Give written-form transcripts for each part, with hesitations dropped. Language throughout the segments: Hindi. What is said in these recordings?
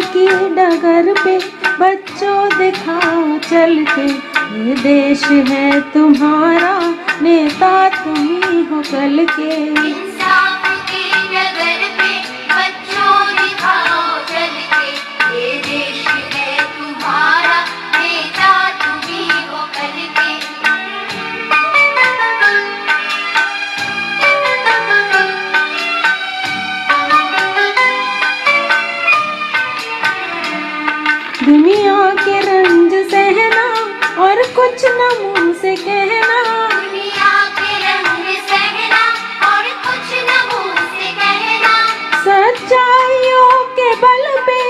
की डगर पे बच्चों दिखाओ चल के, ये देश है तुम्हारा, नेता तुम ही हो कल के। इंसाफ की डगर पे बच्चों दिखाओ चल के, ये देश है तुम्हारा, नेता तुम ही हो कल के। दुनिया के रंज सहना और कुछ न मुंह से कहना, दुनिया के रंग सहना और कुछ न मुंह से कहना, सच्चाइयों के बल पे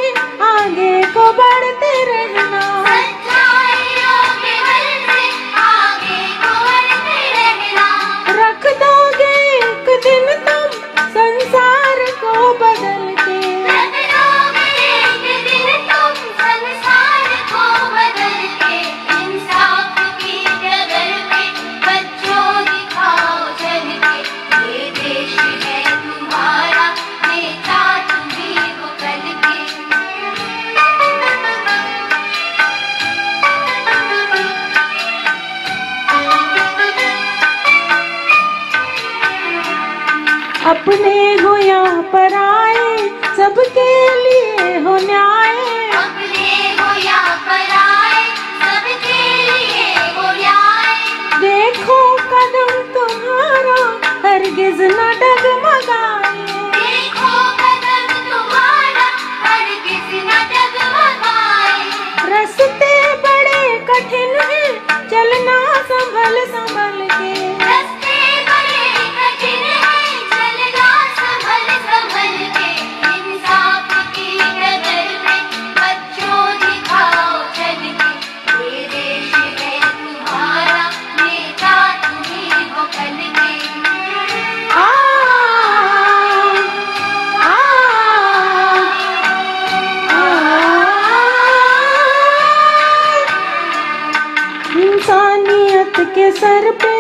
आगे को बढ़ते रहना। सच्चाइयों के बल से आगे को बढ़ते रहना। रख दोगे एक दिन तुम संसार को बदल के, रख दोगे एक दिन तुम संसार को बदल के। इंसाफ की डगर पे बच्चों दिखाओ चल के, ये देश है तुम्हारा, नेता तुम ही हो कल के। अपने हो या पराए सबके लिए हो न्याय। अपने हो या पराए सबके लिए हो न्याय। देखो कदम तुम्हारा हरगिज न डगमगाए, देखो कदम तुम्हारा हरगिज न डगमगाए। रास्ते बड़े कठिन हैं चलना संभल संभल के, रास्ते बड़े कठिन हैं चलना संभल संभल के। इंसाफ की डगर पे बच्चों दिखाओ चल के, ये देश है तुम्हारा, नेता तुम ही हो कल के। आ, आ, इंसानियत के सर पे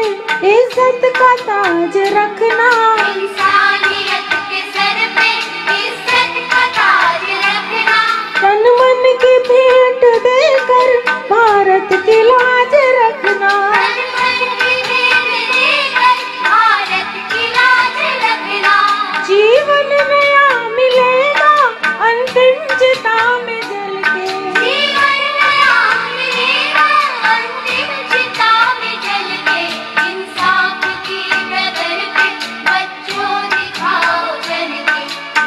इज्जत का ताज रखना, इंसानियत के सर पे इज्जत का ताज रखना। तन मन की भेंट देकर भारत की लाज रखना। तन मन की भेंट देकर भारत की लाज रखना। जीवन नया मिलेगा अंतिम चिता में जल के, जीवन नया मिलेगा अंतिम चिता में जल के। इंसाफ की डगर पे बच्चों दिखाओ चल के,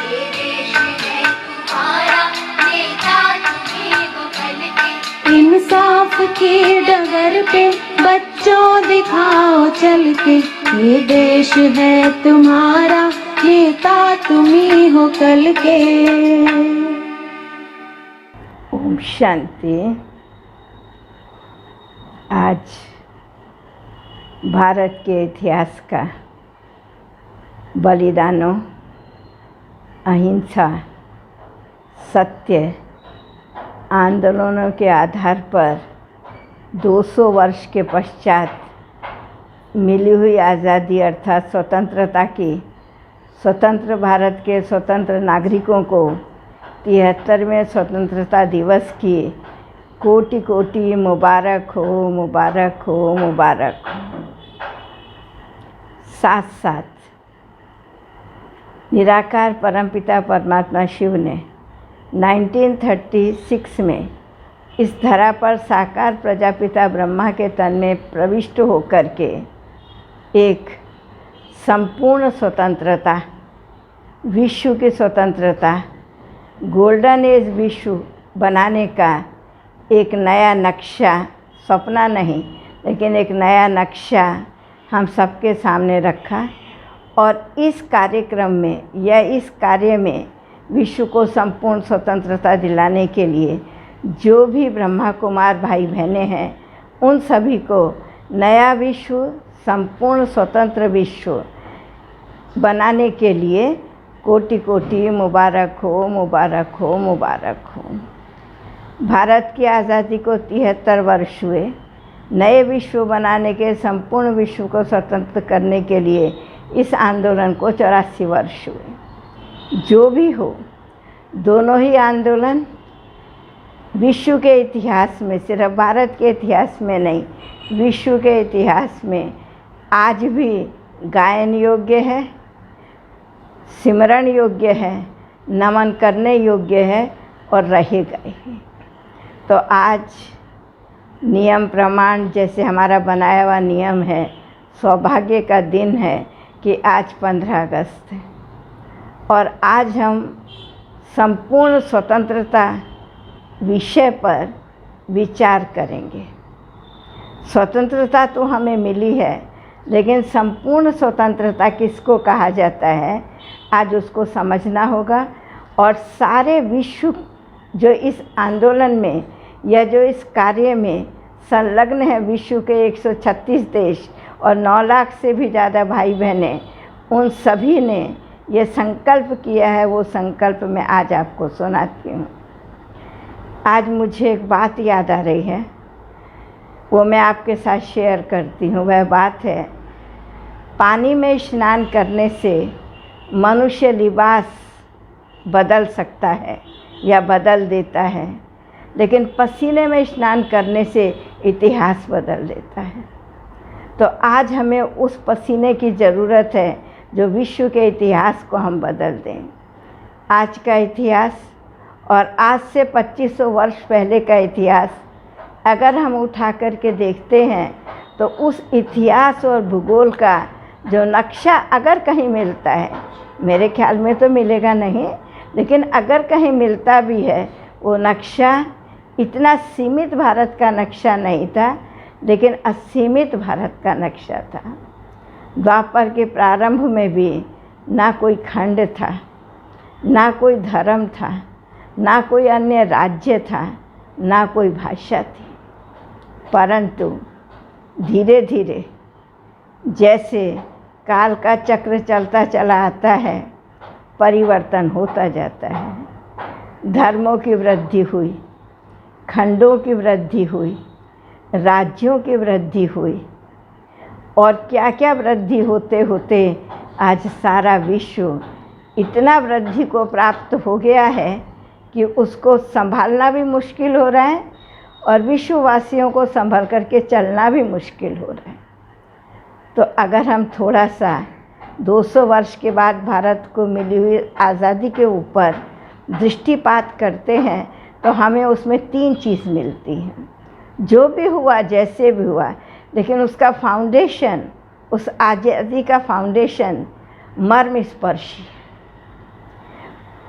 ये देश है तुम्हारा, नेता तुम ही हो कल के। इंसाफ की डगर पे बच्चों दिखाओ चल के, ये देश है तुम्हारा, नेता तुम ही हो कल के। ओम शांति। आज भारत के इतिहास का बलिदानों, अहिंसा, सत्य आंदोलनों के आधार पर 200 वर्ष के पश्चात मिली हुई आज़ादी अर्थात स्वतंत्रता की, स्वतंत्र भारत के स्वतंत्र नागरिकों को 73वें स्वतंत्रता दिवस की कोटि कोटि मुबारक हो, मुबारक हो, मुबारक हो। साथ साथ निराकार परमपिता परमात्मा शिव ने 1936 में इस धरा पर साकार प्रजापिता ब्रह्मा के तन में प्रविष्ट होकर के एक संपूर्ण स्वतंत्रता, विश्व की स्वतंत्रता, गोल्डन एज विश्व बनाने का एक नया नक्शा, सपना नहीं लेकिन एक नया नक्शा हम सबके सामने रखा। और इस कार्यक्रम में या इस कार्य में विश्व को संपूर्ण स्वतंत्रता दिलाने के लिए जो भी ब्रह्मा कुमार भाई बहनें हैं उन सभी को नया विश्व, संपूर्ण स्वतंत्र विश्व बनाने के लिए कोटि कोटि मुबारक हो, मुबारक हो, मुबारक हो। भारत की आज़ादी को 73 वर्ष हुए। नए विश्व बनाने के, संपूर्ण विश्व को स्वतंत्र करने के लिए इस आंदोलन को 84 वर्ष हुए। जो भी हो, दोनों ही आंदोलन विश्व के इतिहास में, सिर्फ भारत के इतिहास में नहीं, विश्व के इतिहास में आज भी गायन योग्य है, सिमरण योग्य है, नमन करने योग्य है और रहेगा ही। तो आज नियम प्रमाण जैसे हमारा बनाया हुआ नियम है, सौभाग्य का दिन है कि आज 15 अगस्त है और आज हम संपूर्ण स्वतंत्रता विषय पर विचार करेंगे। स्वतंत्रता तो हमें मिली है, लेकिन संपूर्ण स्वतंत्रता किसको कहा जाता है, आज उसको समझना होगा। और सारे विश्व जो इस आंदोलन में या जो इस कार्य में संलग्न है, विश्व के 136 देश और 9 लाख से भी ज़्यादा भाई बहनें, उन सभी ने ये संकल्प किया है। वो संकल्प मैं आज आपको सुनाती हूँ। आज मुझे एक बात याद आ रही है, वो मैं आपके साथ शेयर करती हूँ। वह बात है, पानी में स्नान करने से मनुष्य लिबास बदल सकता है या बदल देता है, लेकिन पसीने में स्नान करने से इतिहास बदल देता है। तो आज हमें उस पसीने की ज़रूरत है जो विश्व के इतिहास को हम बदल दें। आज का इतिहास और आज से 2500 वर्ष पहले का इतिहास अगर हम उठा करके देखते हैं तो उस इतिहास और भूगोल का जो नक्शा अगर कहीं मिलता है, मेरे ख्याल में तो मिलेगा नहीं, लेकिन अगर कहीं मिलता भी है, वो नक्शा इतना सीमित भारत का नक्शा नहीं था, लेकिन असीमित भारत का नक्शा था। द्वापर के प्रारंभ में भी ना कोई खंड था, ना कोई धर्म था, ना कोई अन्य राज्य था, ना कोई भाषा थी। परंतु धीरे धीरे जैसे काल का चक्र चलता चला आता है, परिवर्तन होता जाता है। धर्मों की वृद्धि हुई, खंडों की वृद्धि हुई, राज्यों की वृद्धि हुई और क्या क्या वृद्धि होते होते आज सारा विश्व इतना वृद्धि को प्राप्त हो गया है कि उसको संभालना भी मुश्किल हो रहा है और विश्ववासियों को संभल करके चलना भी मुश्किल हो रहा है। तो अगर हम थोड़ा सा 200 वर्ष के बाद भारत को मिली हुई आज़ादी के ऊपर दृष्टिपात करते हैं तो हमें उसमें 3 चीज़ मिलती हैं। जो भी हुआ, जैसे भी हुआ, लेकिन उसका फाउंडेशन, उस आज़ादी का फाउंडेशन मर्म स्पर्शी।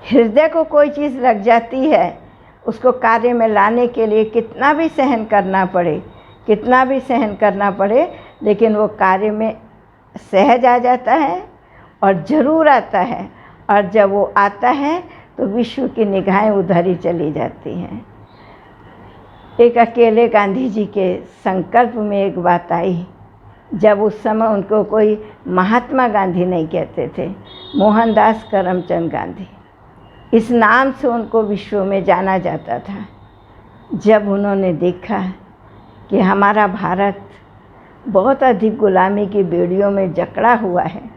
हृदय को कोई चीज़ लग जाती है, उसको कार्य में लाने के लिए कितना भी सहन करना पड़े, कितना भी सहन करना पड़े, लेकिन वो कार्य में सहज आ जाता है और ज़रूर आता है। और जब वो आता है तो विश्व की निगाहें उधर ही चली जाती हैं। एक अकेले गांधी जी के संकल्प में एक बात आई, जब उस समय उनको कोई महात्मा गांधी नहीं कहते थे, मोहनदास करमचंद गांधी, इस नाम से उनको विश्व में जाना जाता था। जब उन्होंने देखा कि हमारा भारत बहुत अधिक गुलामी की बेड़ियों में जकड़ा हुआ है,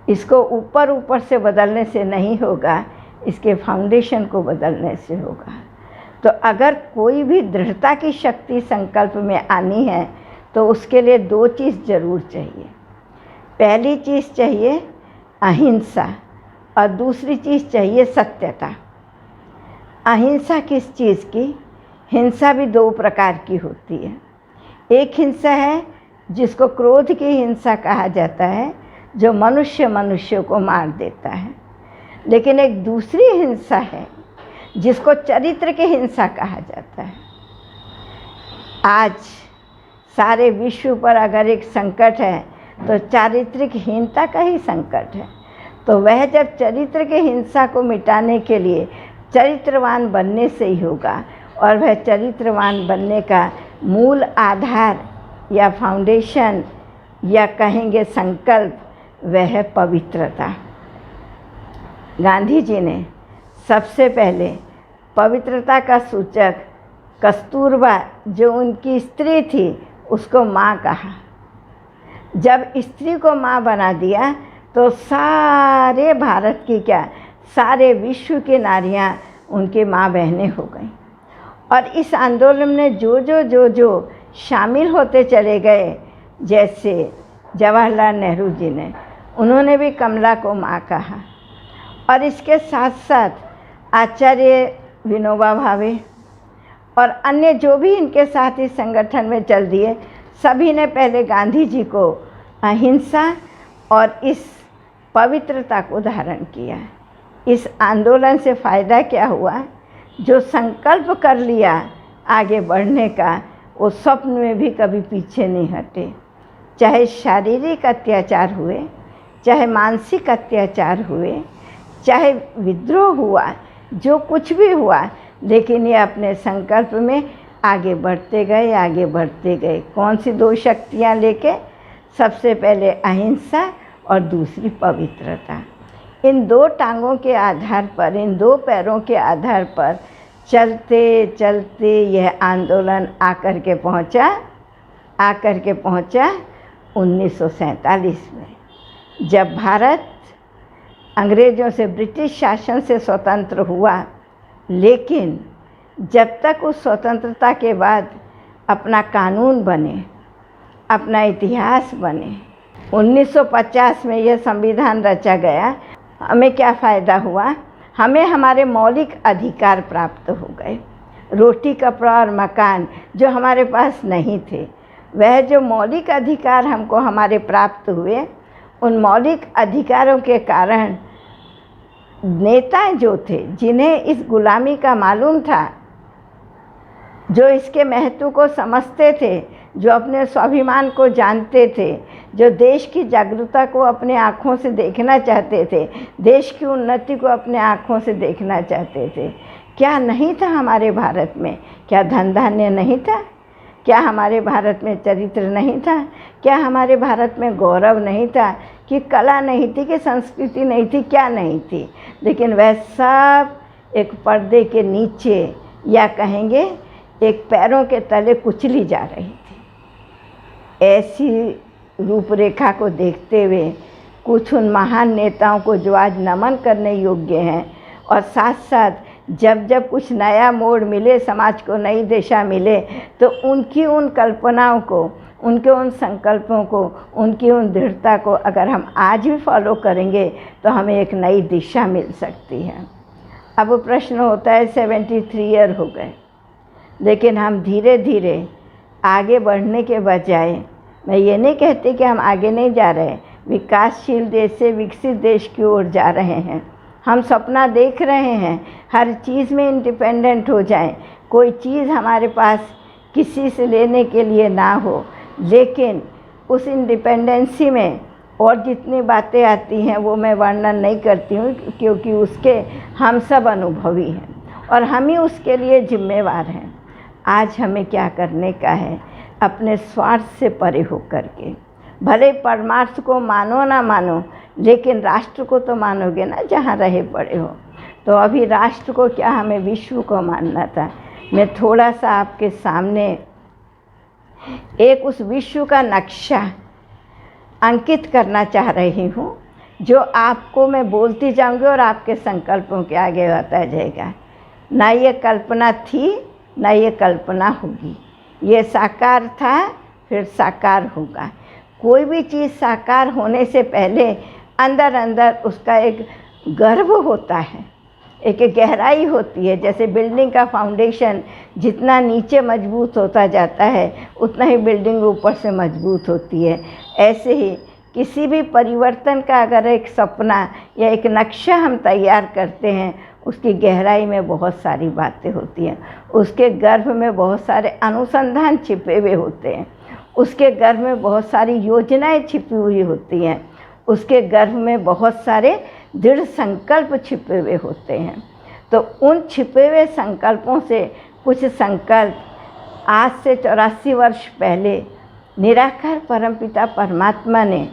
इसको ऊपर ऊपर से बदलने से नहीं होगा, इसके फाउंडेशन को बदलने से होगा। तो अगर कोई भी दृढ़ता की शक्ति संकल्प में आनी है तो उसके लिए 2 चीज़ ज़रूर चाहिए। पहली चीज़ चाहिए अहिंसा और दूसरी चीज़ चाहिए सत्यता। अहिंसा किस चीज़ की? हिंसा भी 2 प्रकार की होती है। एक हिंसा है जिसको क्रोध की हिंसा कहा जाता है, जो मनुष्य मनुष्य को मार देता है। लेकिन एक दूसरी हिंसा है जिसको चरित्र की हिंसा कहा जाता है। आज सारे विश्व पर अगर एक संकट है तो चारित्रिक हीनता का ही संकट है। तो वह जब चरित्र की हिंसा को मिटाने के लिए चरित्रवान बनने से ही होगा, और वह चरित्रवान बनने का मूल आधार या फाउंडेशन या कहेंगे संकल्प, वह है पवित्रता। गांधी जी ने सबसे पहले पवित्रता का सूचक कस्तूरबा, जो उनकी स्त्री थी, उसको माँ कहा। जब स्त्री को माँ बना दिया तो सारे भारत की क्या, सारे विश्व की नारियाँ उनकी माँ बहनें हो गईं। और इस आंदोलन में जो शामिल होते चले गए, जैसे जवाहरलाल नेहरू जी ने, उन्होंने भी कमला को माँ कहा। और इसके साथ साथ आचार्य विनोबा भावे और अन्य जो भी इनके साथ इस संगठन में चल दिए, सभी ने पहले गांधी जी को अहिंसा और इस पवित्रता को धारण किया। इस आंदोलन से फ़ायदा क्या हुआ? जो संकल्प कर लिया आगे बढ़ने का, वो स्वप्न में भी कभी पीछे नहीं हटे। चाहे शारीरिक अत्याचार हुए, चाहे मानसिक अत्याचार हुए, चाहे विद्रोह हुआ, जो कुछ भी हुआ, लेकिन ये अपने संकल्प में आगे बढ़ते गए। कौन सी दो शक्तियाँ लेके? सबसे पहले अहिंसा और दूसरी पवित्रता। इन दो टांगों के आधार पर, इन दो पैरों के आधार पर चलते चलते यह आंदोलन आकर के पहुंचा 1947 में, जब भारत अंग्रेज़ों से, ब्रिटिश शासन से स्वतंत्र हुआ। लेकिन जब तक उस स्वतंत्रता के बाद अपना कानून बने, अपना इतिहास बने, 1950 में यह संविधान रचा गया, हमें क्या फ़ायदा हुआ? हमें हमारे मौलिक अधिकार प्राप्त हो गए। रोटी, कपड़ा और मकान जो हमारे पास नहीं थे, वह जो मौलिक अधिकार हमको हमारे प्राप्त हुए, उन मौलिक अधिकारों के कारण नेता जो थे, जिन्हें इस गुलामी का मालूम था, जो इसके महत्व को समझते थे, जो अपने स्वाभिमान को जानते थे, जो देश की जागरूकता को अपने आँखों से देखना चाहते थे, देश की उन्नति को अपने आँखों से देखना चाहते थे। क्या नहीं था हमारे भारत में? क्या धन धान्य नहीं था? क्या हमारे भारत में चरित्र नहीं था? क्या हमारे भारत में गौरव नहीं था? कि कला नहीं थी? कि संस्कृति नहीं थी? क्या नहीं थी? लेकिन वह सब एक पर्दे के नीचे, या कहेंगे एक पैरों के तले कुचली जा रही थी। ऐसी रूपरेखा को देखते हुए कुछ उन महान नेताओं को जो आज नमन करने योग्य हैं, और साथ साथ जब कुछ नया मोड़ मिले, समाज को नई दिशा मिले, तो उनकी उन कल्पनाओं को, उनके उन संकल्पों को, उनकी उन दृढ़ता को अगर हम आज भी फॉलो करेंगे तो हमें एक नई दिशा मिल सकती है। अब प्रश्न होता है 73 ईयर हो गए, लेकिन हम धीरे धीरे आगे बढ़ने के बजाय, मैं ये नहीं कहती कि हम आगे नहीं जा रहे, विकासशील देश से विकसित देश की ओर जा रहे हैं। हम सपना देख रहे हैं हर चीज़ में इंडिपेंडेंट हो जाएं, कोई चीज़ हमारे पास किसी से लेने के लिए ना हो। लेकिन उस इंडिपेंडेंसी में और जितनी बातें आती हैं वो मैं वर्णन नहीं करती हूँ, क्योंकि उसके हम सब अनुभवी हैं और हम ही उसके लिए जिम्मेवार हैं। आज हमें क्या करने का है? अपने स्वार्थ से परे होकर के, भले परमार्थ को मानो ना मानो, लेकिन राष्ट्र को तो मानोगे ना जहाँ रहे पड़े हो। तो अभी राष्ट्र को क्या, हमें विश्व को मानना था। मैं थोड़ा सा आपके सामने एक उस विश्व का नक्शा अंकित करना चाह रही हूँ, जो आपको मैं बोलती जाऊँगी और आपके संकल्पों के आगे होता जाएगा। ना ये कल्पना थी, ना ये कल्पना होगी। ये साकार था, फिर साकार होगा। कोई भी चीज़ साकार होने से पहले अंदर अंदर उसका एक गर्भ होता है, एक गहराई होती है। जैसे बिल्डिंग का फाउंडेशन जितना नीचे मजबूत होता जाता है, उतना ही बिल्डिंग ऊपर से मजबूत होती है। ऐसे ही किसी भी परिवर्तन का अगर एक सपना या एक नक्शा हम तैयार करते हैं, उसकी गहराई में बहुत सारी बातें होती हैं, उसके गर्भ में बहुत सारे अनुसंधान छिपे हुए होते हैं, उसके गर्भ में बहुत सारी योजनाएं छिपी हुई होती हैं, उसके गर्भ में बहुत सारे दृढ़ संकल्प छिपे हुए होते हैं। तो उन छिपे हुए संकल्पों से कुछ संकल्प आज से 84 वर्ष पहले निराकार परमपिता परमात्मा ने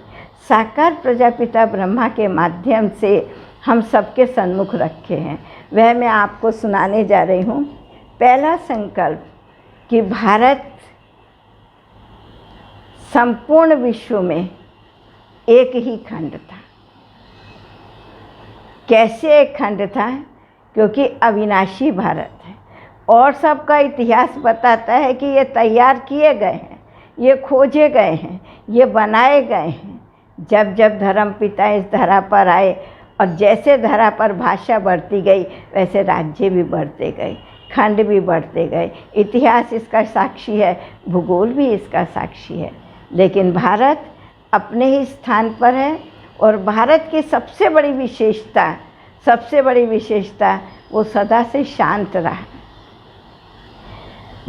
साकार प्रजापिता ब्रह्मा के माध्यम से हम सबके सन्मुख रखे हैं। वह मैं आपको सुनाने जा रही हूँ। पहला संकल्प कि भारत संपूर्ण विश्व में एक ही खंड था। कैसे एक खंड था? क्योंकि अविनाशी भारत है और सबका इतिहास बताता है कि ये तैयार किए गए हैं, ये खोजे गए हैं, ये बनाए गए हैं। जब जब धर्मपिता इस धरा पर आए और जैसे धरा पर भाषा बढ़ती गई वैसे राज्य भी बढ़ते गए, खंड भी बढ़ते गए। इतिहास इसका साक्षी है, भूगोल भी इसका साक्षी है। लेकिन भारत अपने ही स्थान पर है और भारत की सबसे बड़ी विशेषता वो सदा से शांत रहा।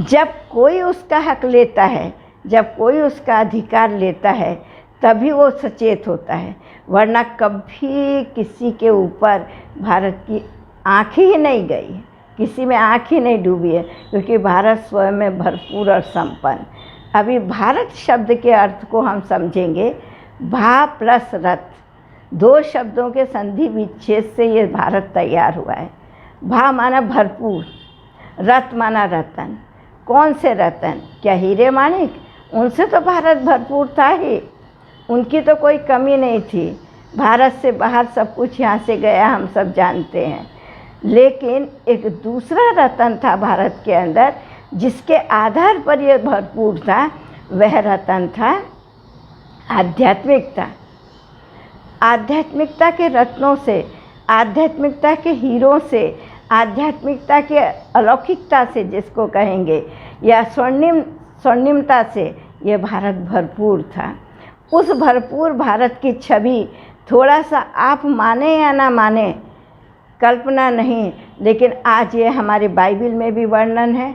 जब कोई उसका हक लेता है, जब कोई उसका अधिकार लेता है, तभी वो सचेत होता है, वरना कभी किसी के ऊपर भारत की आँख ही नहीं गई, किसी में आँख ही नहीं डूबी है, क्योंकि भारत स्वयं में भरपूर और संपन्न। अभी भारत शब्द के अर्थ को हम समझेंगे। भा प्लस रथ, दो शब्दों के संधि विच्छेद से ये भारत तैयार हुआ है। भा माना भरपूर, रथ माना रतन। कौन से रतन? क्या हीरे माणिक? उनसे तो भारत भरपूर था ही, उनकी तो कोई कमी नहीं थी। भारत से बाहर सब कुछ यहाँ से गया, हम सब जानते हैं। लेकिन एक दूसरा रतन था भारत के अंदर, जिसके आधार पर यह भरपूर था। वह रतन था आध्यात्मिकता। आध्यात्मिकता के रत्नों से, आध्यात्मिकता के हीरों से, आध्यात्मिकता के अलौकिकता से जिसको कहेंगे, या स्वर्णिमता से यह भारत भरपूर था। उस भरपूर भारत की छवि थोड़ा सा आप माने या ना माने, कल्पना नहीं, लेकिन आज ये हमारे बाइबल में भी वर्णन है,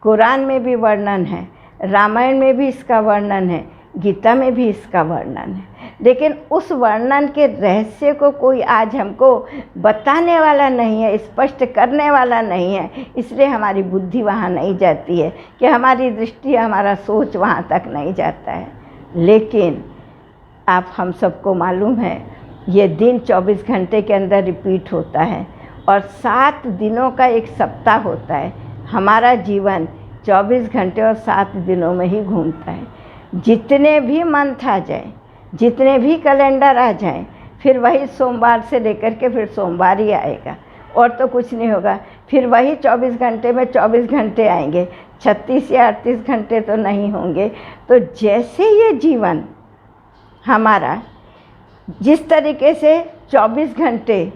कुरान में भी वर्णन है, रामायण में भी इसका वर्णन है, गीता में भी इसका वर्णन है। लेकिन उस वर्णन के रहस्य को कोई आज हमको बताने वाला नहीं है, स्पष्ट करने वाला नहीं है। इसलिए हमारी बुद्धि वहाँ नहीं जाती है, कि हमारी दृष्टि, हमारा सोच वहाँ तक नहीं जाता है। लेकिन आप हम सबको मालूम है, ये दिन 24 घंटे के अंदर रिपीट होता है और 7 दिनों का एक सप्ताह होता है। हमारा जीवन 24 घंटे और 7 दिनों में ही घूमता है। जितने भी मंथ आ जाए, जितने भी कैलेंडर आ जाएं, फिर वही सोमवार से लेकर के फिर सोमवार ही आएगा, और तो कुछ नहीं होगा। फिर वही 24 घंटे में 24 घंटे आएंगे, 36 या 38 घंटे तो नहीं होंगे। तो जैसे ये जीवन हमारा जिस तरीके से 24 घंटे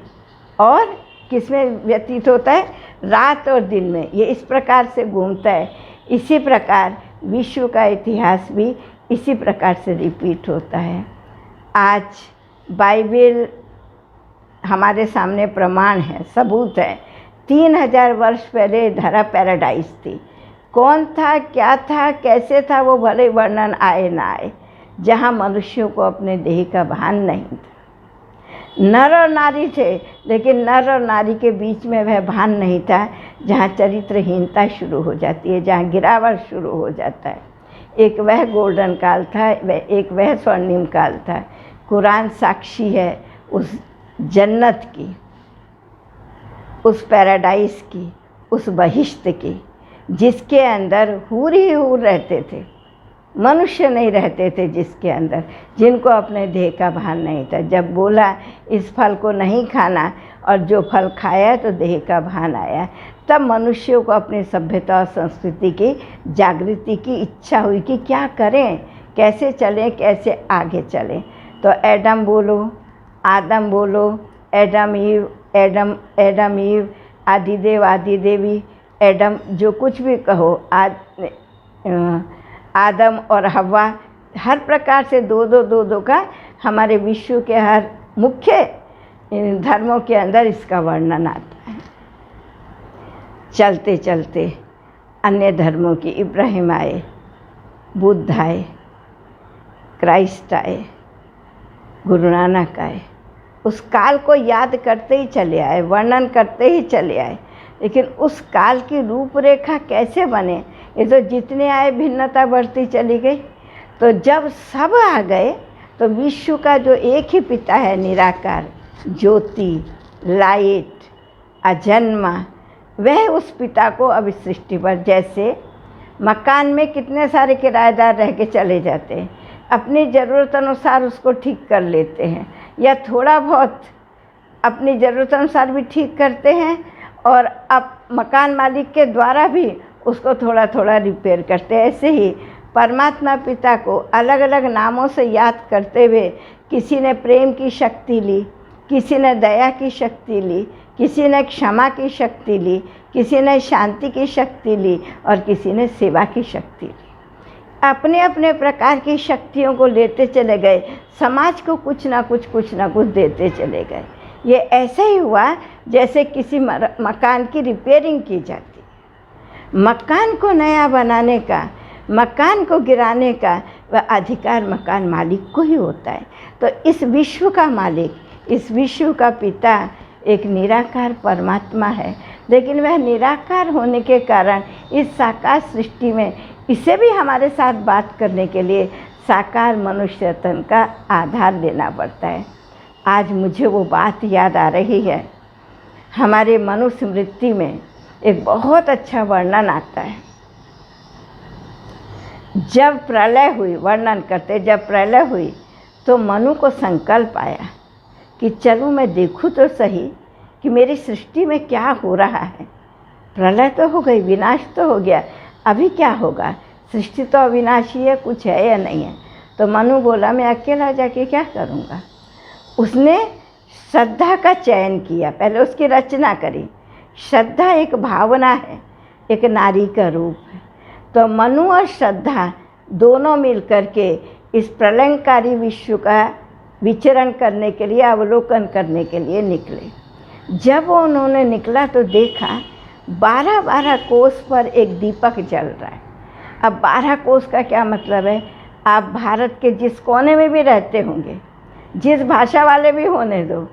और किसमें व्यतीत होता है, रात और दिन में, ये इस प्रकार से घूमता है, इसी प्रकार विश्व का इतिहास भी इसी प्रकार से रिपीट होता है। आज बाइबल हमारे सामने प्रमाण है, सबूत है। 3000 वर्ष पहले धरा पैराडाइज थी। कौन था, क्या था, कैसे था, वो भले वर्णन आए ना आए, जहाँ मनुष्यों को अपने देह का भान नहीं था। नर और नारी थे, लेकिन नर और नारी के बीच में वह भान नहीं था, जहाँ चरित्रहीनता शुरू हो जाती है, जहाँ गिरावट शुरू हो जाता है। एक वह गोल्डन काल था, एक वह स्वर्णिम काल था। कुरान साक्षी है उस जन्नत की, उस पैराडाइज की, उस बहिश्त की, जिसके अंदर हूर ही हूर रहते थे, मनुष्य नहीं रहते थे जिसके अंदर, जिनको अपने देह का भान नहीं था। जब बोला इस फल को नहीं खाना, और जो फल खाया तो देह का भान आया, तब मनुष्यों को अपनी सभ्यता और संस्कृति की जागृति की इच्छा हुई कि क्या करें, कैसे चलें, कैसे आगे चलें। तो एडम बोलो, आदम बोलो, एडम ईव, आदिदेव, आदिदेवी, एडम, जो कुछ भी कहो, आदम और हव्वा, हर प्रकार से दो का हमारे विश्व के हर मुख्य धर्मों के अंदर इसका वर्णन आता है। चलते चलते अन्य धर्मों की, इब्राहिम आए, बुद्ध आए, क्राइस्ट आए, गुरु नानक आए, उस काल को याद करते ही चले आए, वर्णन करते ही चले आए। लेकिन उस काल की रूपरेखा कैसे बने, ये तो जितने आए भिन्नता बढ़ती चली गई। तो जब सब आ गए तो विश्व का जो एक ही पिता है, निराकार, ज्योति, लाइट, अजन्मा, वह उस पिता को अब इस सृष्टि पर, जैसे मकान में कितने सारे किराएदार रह के चले जाते हैं, अपनी ज़रूरत अनुसार उसको ठीक कर लेते हैं, या थोड़ा बहुत अपनी ज़रूरत अनुसार भी ठीक करते हैं, और अब मकान मालिक के द्वारा भी उसको थोड़ा थोड़ा रिपेयर करते हैं। ऐसे ही परमात्मा पिता को अलग अलग नामों से याद करते हुए किसी ने प्रेम की शक्ति ली, किसी ने दया की शक्ति ली, किसी ने क्षमा की शक्ति ली, किसी ने शांति की शक्ति ली और किसी ने सेवा की शक्ति ली। अपने अपने प्रकार की शक्तियों को लेते चले गए, समाज को कुछ ना कुछ देते चले गए। ये ऐसे ही हुआ जैसे किसी मकान की रिपेयरिंग की जाती है। मकान को नया बनाने का, मकान को गिराने का वह अधिकार मकान मालिक को ही होता है। तो इस विश्व का मालिक, इस विश्व का पिता एक निराकार परमात्मा है, लेकिन वह निराकार होने के कारण इस साकार सृष्टि में इसे भी हमारे साथ बात करने के लिए साकार मनुष्य तन का आधार लेना पड़ता है। आज मुझे वो बात याद आ रही है। हमारे मनुस्मृति में एक बहुत अच्छा वर्णन आता है। जब प्रलय हुई, वर्णन करते, जब प्रलय हुई तो मनु को संकल्प आया कि चलो मैं देखूं तो सही कि मेरी सृष्टि में क्या हो रहा है। प्रलय तो हो गई, विनाश तो हो गया, अभी क्या होगा? सृष्टि तो अविनाशी है, कुछ है या नहीं है। तो मनु बोला मैं अकेला जाके क्या करूँगा। उसने श्रद्धा का चयन किया, पहले उसकी रचना करी। श्रद्धा एक भावना है, एक नारी का रूप है। तो मनु और श्रद्धा दोनों मिलकर के इस प्रलयंकारी विश्व का विचरण करने के लिए, अवलोकन करने के लिए निकले। जब उन्होंने निकला तो देखा 12-12 कोस पर एक दीपक जल रहा है। अब 12 कोस का क्या मतलब है? आप भारत के जिस कोने में भी रहते होंगे, जिस भाषा वाले भी होने दो,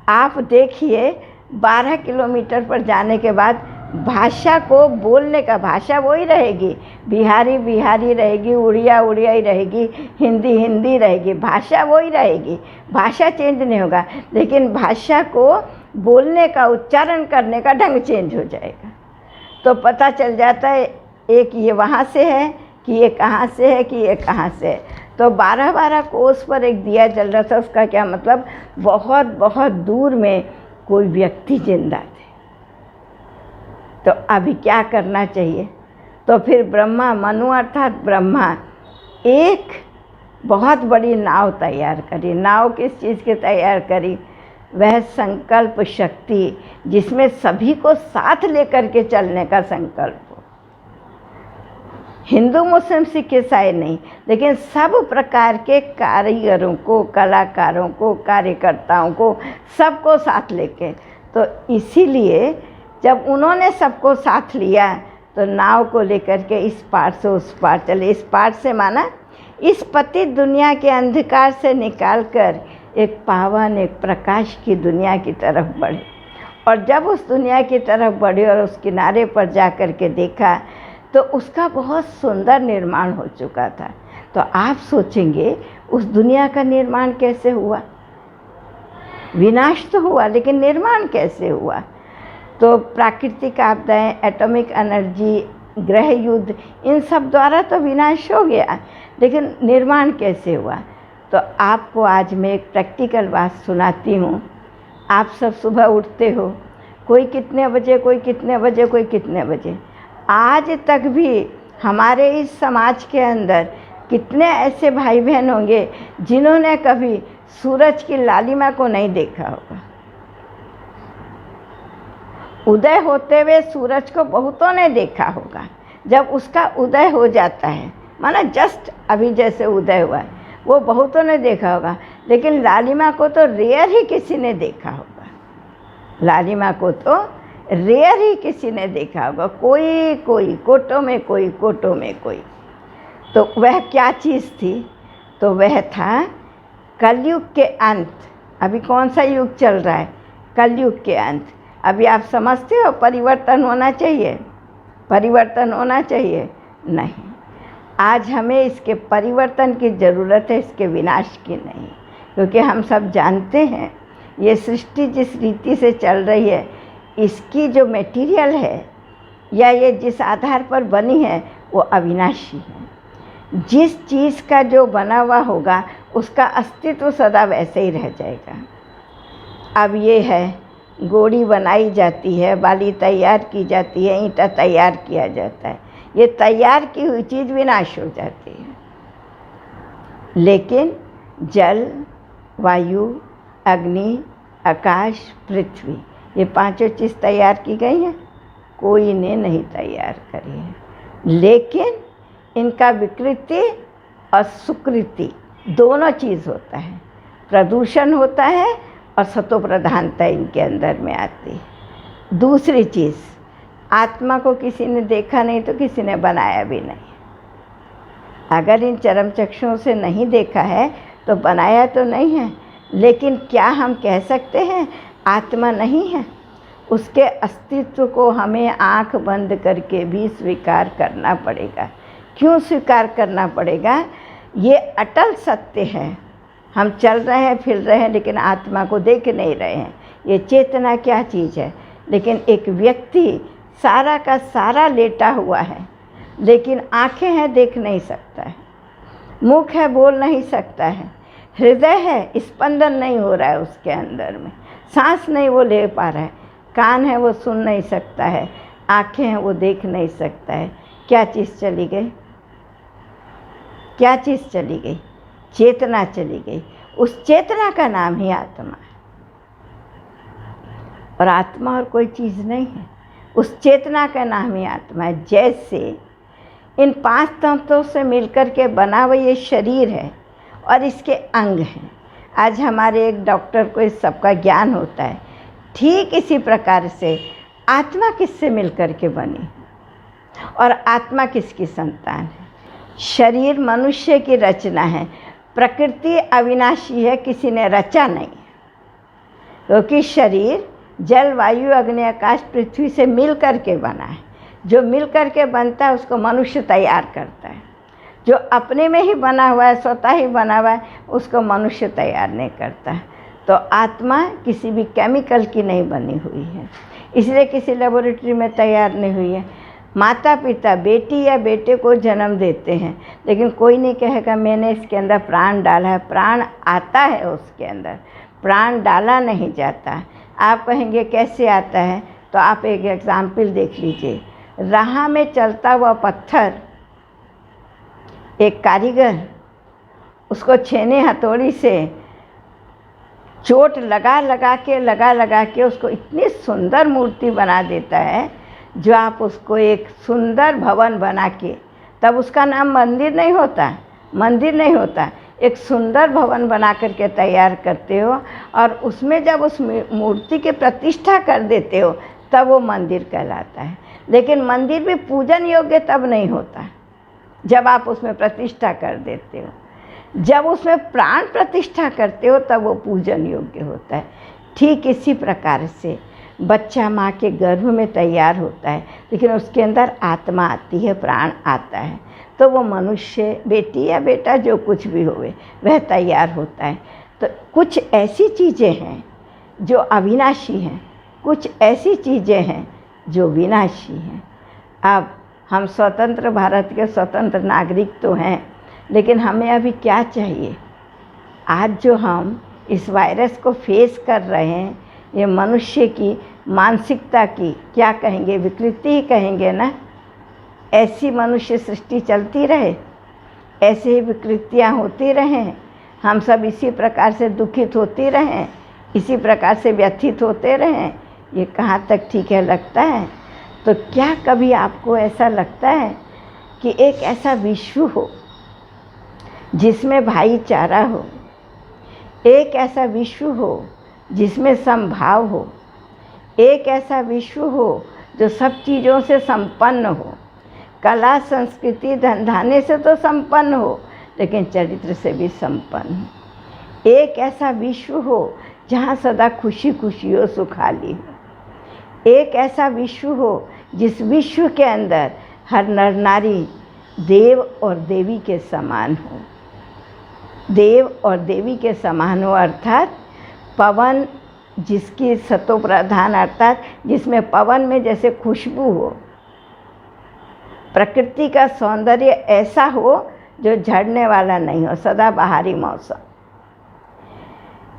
आप देखिए 12 किलोमीटर पर जाने के बाद भाषा को बोलने का, भाषा वही रहेगी, बिहारी बिहारी रहेगी, उड़िया उड़िया ही रहेगी, हिंदी हिंदी रहेगी, भाषा वही रहेगी, भाषा चेंज नहीं होगा, लेकिन भाषा को बोलने का, उच्चारण करने का ढंग चेंज हो जाएगा। तो पता चल जाता है एक ये वहाँ से है कि ये कहाँ से है कि ये कहाँ से है। तो 12-12 कोस पर एक दिया जल रहा था। उसका क्या मतलब? बहुत बहुत दूर में कोई व्यक्ति जिंदा थे। तो अभी क्या करना चाहिए? तो फिर ब्रह्मा, मनु अर्थात ब्रह्मा, एक बहुत बड़ी नाव तैयार करी। नाव किस चीज़ की तैयार करी? वह संकल्प शक्ति जिसमें सभी को साथ लेकर के चलने का संकल्प हो। हिंदू मुस्लिम सिख ईसाई नहीं, लेकिन सब प्रकार के कारीगरों को, कलाकारों को, कार्यकर्ताओं को, सबको साथ लेके। तो इसीलिए जब उन्होंने सबको साथ लिया तो नाव को लेकर के इस पार से उस पार चले। इस पार से माना इस पतित दुनिया के अंधकार से निकालकर एक पावन, एक प्रकाश की दुनिया की तरफ बढ़े। और जब उस दुनिया की तरफ बढ़े और उस किनारे पर जा कर के देखा तो उसका बहुत सुंदर निर्माण हो चुका था। तो आप सोचेंगे उस दुनिया का निर्माण कैसे हुआ? विनाश तो हुआ, लेकिन निर्माण कैसे हुआ? तो प्राकृतिक आपदाएं, एटॉमिक एनर्जी, ग्रह युद्ध, इन सब द्वारा तो विनाश हो गया, लेकिन निर्माण कैसे हुआ? तो आपको आज मैं एक प्रैक्टिकल बात सुनाती हूँ। आप सब सुबह उठते हो, कोई कितने बजे, कोई कितने बजे, कोई कितने बजे। आज तक भी हमारे इस समाज के अंदर कितने ऐसे भाई बहन होंगे जिन्होंने कभी सूरज की लालिमा को नहीं देखा होगा। उदय होते हुए सूरज को बहुतों ने देखा होगा। जब उसका उदय हो जाता है, माना जस्ट अभी जैसे उदय हुआ है, वो बहुतों ने देखा होगा, लेकिन लालिमा को तो रेयर ही किसी ने देखा होगा। लालिमा को तो रेयर ही किसी ने देखा होगा, कोई कोई कोटों में कोई, कोटों में कोई। तो वह क्या चीज़ थी? तो वह था कलयुग के अंत। अभी कौन सा युग चल रहा है? कलयुग के अंत। अभी आप समझते हो परिवर्तन होना चाहिए? परिवर्तन होना चाहिए? नहीं। आज हमें इसके परिवर्तन की ज़रूरत है, इसके विनाश की नहीं। क्योंकि हम सब जानते हैं ये सृष्टि जिस रीति से चल रही है, इसकी जो मटेरियल है या ये जिस आधार पर बनी है वो अविनाशी है। जिस चीज़ का जो बना हुआ होगा, उसका अस्तित्व सदा वैसे ही रह जाएगा। अब ये है गोड़ी बनाई जाती है, बाली तैयार की जाती है, ईंटा तैयार किया जाता है। ये तैयार की हुई चीज़ विनाश हो जाती है। लेकिन जल, वायु, अग्नि, आकाश, पृथ्वी, ये पांचों चीज़ तैयार की गई हैं, कोई ने नहीं तैयार करी है। लेकिन इनका विकृति और सुकृति दोनों चीज़ होता है। प्रदूषण होता है और सतो प्रधानता इनके अंदर में आती है। दूसरी चीज़, आत्मा को किसी ने देखा नहीं तो किसी ने बनाया भी नहीं। अगर इन चरम चक्षुओं से नहीं देखा है तो बनाया तो नहीं है, लेकिन क्या हम कह सकते हैं आत्मा नहीं है? उसके अस्तित्व को हमें आंख बंद करके भी स्वीकार करना पड़ेगा। क्यों स्वीकार करना पड़ेगा? ये अटल सत्य है। हम चल रहे हैं, फिर रहे हैं, लेकिन आत्मा को देख नहीं रहे हैं। ये चेतना क्या चीज़ है? लेकिन एक व्यक्ति सारा का सारा लेटा हुआ है, लेकिन आंखें हैं, देख नहीं सकता है। मुख है, बोल नहीं सकता है। हृदय है, स्पंदन नहीं हो रहा है उसके अंदर में। सांस नहीं वो ले पा रहा है। कान है, वो सुन नहीं सकता है। आँखें हैं, वो देख नहीं सकता है। क्या चीज़ चली गई? क्या चीज़ चली गई? चेतना चली गई। उस चेतना का नाम ही आत्मा है। और आत्मा और कोई चीज़ नहीं है, उस चेतना का नाम ही आत्मा है। जैसे इन पांच तत्वों से मिलकर के बना हुआ ये शरीर है और इसके अंग हैं। आज हमारे एक डॉक्टर को इस सब का ज्ञान होता है। ठीक इसी प्रकार से आत्मा किससे मिलकर के बनी और आत्मा किसकी संतान है? शरीर मनुष्य की रचना है। प्रकृति अविनाशी है, किसी ने रचा नहीं, क्योंकि शरीर जल, वायु, अग्नि, आकाश, पृथ्वी से मिल कर के बना है। जो मिल कर के बनता है उसको मनुष्य तैयार करता है। जो अपने में ही बना हुआ है, स्वतः ही बना हुआ है, उसको मनुष्य तैयार नहीं करता है। तो आत्मा किसी भी केमिकल की नहीं बनी हुई है, इसलिए किसी लेबोरेटरी में तैयार नहीं हुई है। माता पिता बेटी या बेटे को जन्म देते हैं, लेकिन कोई नहीं कहेगा मैंने इसके अंदर प्राण डाला है। प्राण आता है उसके अंदर, प्राण डाला नहीं जाता। आप कहेंगे कैसे आता है? तो आप एक एग्जाम्पल देख लीजिए। राह में चलता हुआ पत्थर, एक कारीगर उसको छेने हथौड़ी से चोट लगा लगा के उसको इतनी सुंदर मूर्ति बना देता है, जो आप उसको एक सुंदर भवन बना के, तब उसका नाम मंदिर नहीं होता, मंदिर नहीं होता, एक सुंदर भवन बना करके तैयार करते हो और उसमें जब उस मूर्ति की प्रतिष्ठा कर देते हो तब वो मंदिर कहलाता है। लेकिन मंदिर भी पूजन योग्य तब नहीं होता जब आप उसमें प्रतिष्ठा कर देते हो। जब उसमें प्राण प्रतिष्ठा करते हो तब वो पूजन योग्य होता है। ठीक इसी प्रकार से बच्चा माँ के गर्भ में तैयार होता है, लेकिन उसके अंदर आत्मा आती है, प्राण आता है, तो वो मनुष्य, बेटी या बेटा जो कुछ भी होवे, वह तैयार होता है। तो कुछ ऐसी चीज़ें हैं जो अविनाशी हैं, कुछ ऐसी चीज़ें हैं जो विनाशी हैं। अब हम स्वतंत्र भारत के स्वतंत्र नागरिक तो हैं, लेकिन हमें अभी क्या चाहिए? आज जो हम इस वायरस को फेस कर रहे हैं, ये मनुष्य की मानसिकता की क्या कहेंगे, विकृति ही कहेंगे ना। ऐसी मनुष्य सृष्टि चलती रहे, ऐसे ही विकृतियाँ होती रहें, हम सब इसी प्रकार से दुखित होती रहें, इसी प्रकार से व्यथित होते रहें, ये कहाँ तक ठीक है लगता है? तो क्या कभी आपको ऐसा लगता है कि एक ऐसा विश्व हो जिसमें भाईचारा हो, एक ऐसा विश्व हो जिसमें समभाव हो, एक ऐसा विश्व हो जो सब चीज़ों से संपन्न हो, कला, संस्कृति, धंधाने से तो संपन्न हो, लेकिन चरित्र से भी संपन्न हो। एक ऐसा विश्व हो जहाँ सदा खुशी खुशी हो, सुखाली हो। एक ऐसा विश्व हो जिस विश्व के अंदर हर नर नारी देव और देवी के समान हो, देव और देवी के समान हो, अर्थात पवन जिसकी सतो प्रधान, अर्थात जिसमें पवन में जैसे खुशबू हो, प्रकृति का सौंदर्य ऐसा हो जो झड़ने वाला नहीं हो, सदा बाहरी मौसम।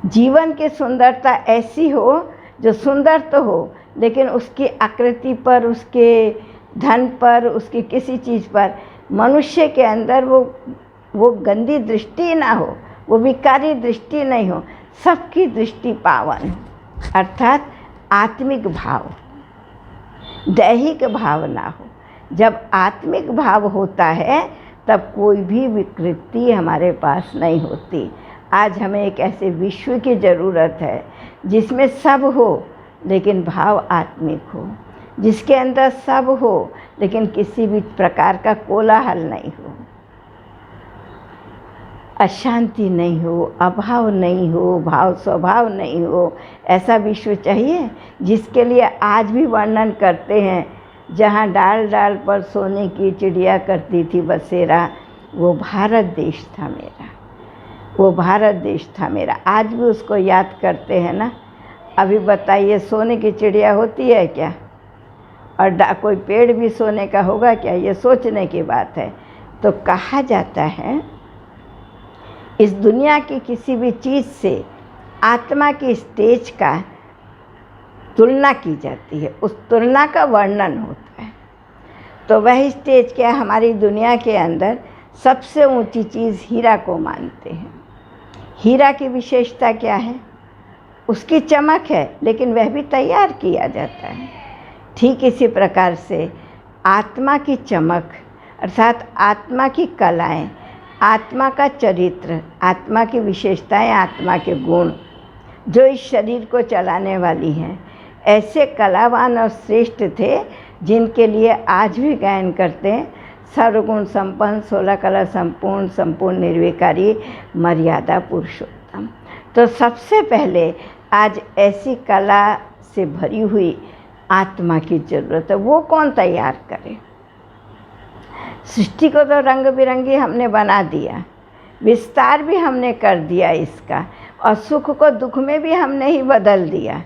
जीवन की सुंदरता ऐसी हो जो सुंदर तो हो, लेकिन उसकी आकृति पर, उसके धन पर, उसकी किसी चीज़ पर मनुष्य के अंदर वो गंदी दृष्टि ना हो, वो विकारी दृष्टि नहीं हो, सबकी दृष्टि पावन हो, अर्थात आत्मिक भाव, दैहिक भाव ना हो। जब आत्मिक भाव होता है तब कोई भी विकृति हमारे पास नहीं होती। आज हमें एक ऐसे विश्व की ज़रूरत है जिसमें सब हो लेकिन भाव आत्मिक हो, जिसके अंदर सब हो लेकिन किसी भी प्रकार का कोलाहल नहीं हो, अशांति नहीं हो, अभाव नहीं हो, भाव स्वभाव नहीं हो। ऐसा विश्व चाहिए जिसके लिए आज भी वर्णन करते हैं, जहाँ डाल डाल पर सोने की चिड़िया करती थी बसेरा, वो भारत देश था मेरा, वो भारत देश था मेरा। आज भी उसको याद करते हैं ना। अभी बताइए, सोने की चिड़िया होती है क्या? और कोई पेड़ भी सोने का होगा क्या? ये सोचने की बात है। तो कहा जाता है इस दुनिया की किसी भी चीज़ से आत्मा की स्टेज का तुलना की जाती है, उस तुलना का वर्णन होता है। तो वह स्टेज क्या, हमारी दुनिया के अंदर सबसे ऊंची चीज़ हीरा को मानते हैं। हीरा की विशेषता क्या है? उसकी चमक है, लेकिन वह भी तैयार किया जाता है। ठीक इसी प्रकार से आत्मा की चमक अर्थात आत्मा की कलाएं, आत्मा का चरित्र, आत्मा की विशेषताएं, आत्मा के गुण जो इस शरीर को चलाने वाली हैं, ऐसे कलावान और श्रेष्ठ थे जिनके लिए आज भी गायन करते हैं, सर्वगुण संपन्न, 16 कला संपूर्ण, संपूर्ण निर्विकारी, मर्यादा पुरुषोत्तम। तो सबसे पहले आज ऐसी कला से भरी हुई आत्मा की ज़रूरत है। वो कौन तैयार करे? सृष्टि को तो रंग बिरंगी हमने बना दिया, विस्तार भी हमने कर दिया इसका, और सुख को दुख में भी हमने ही बदल दिया,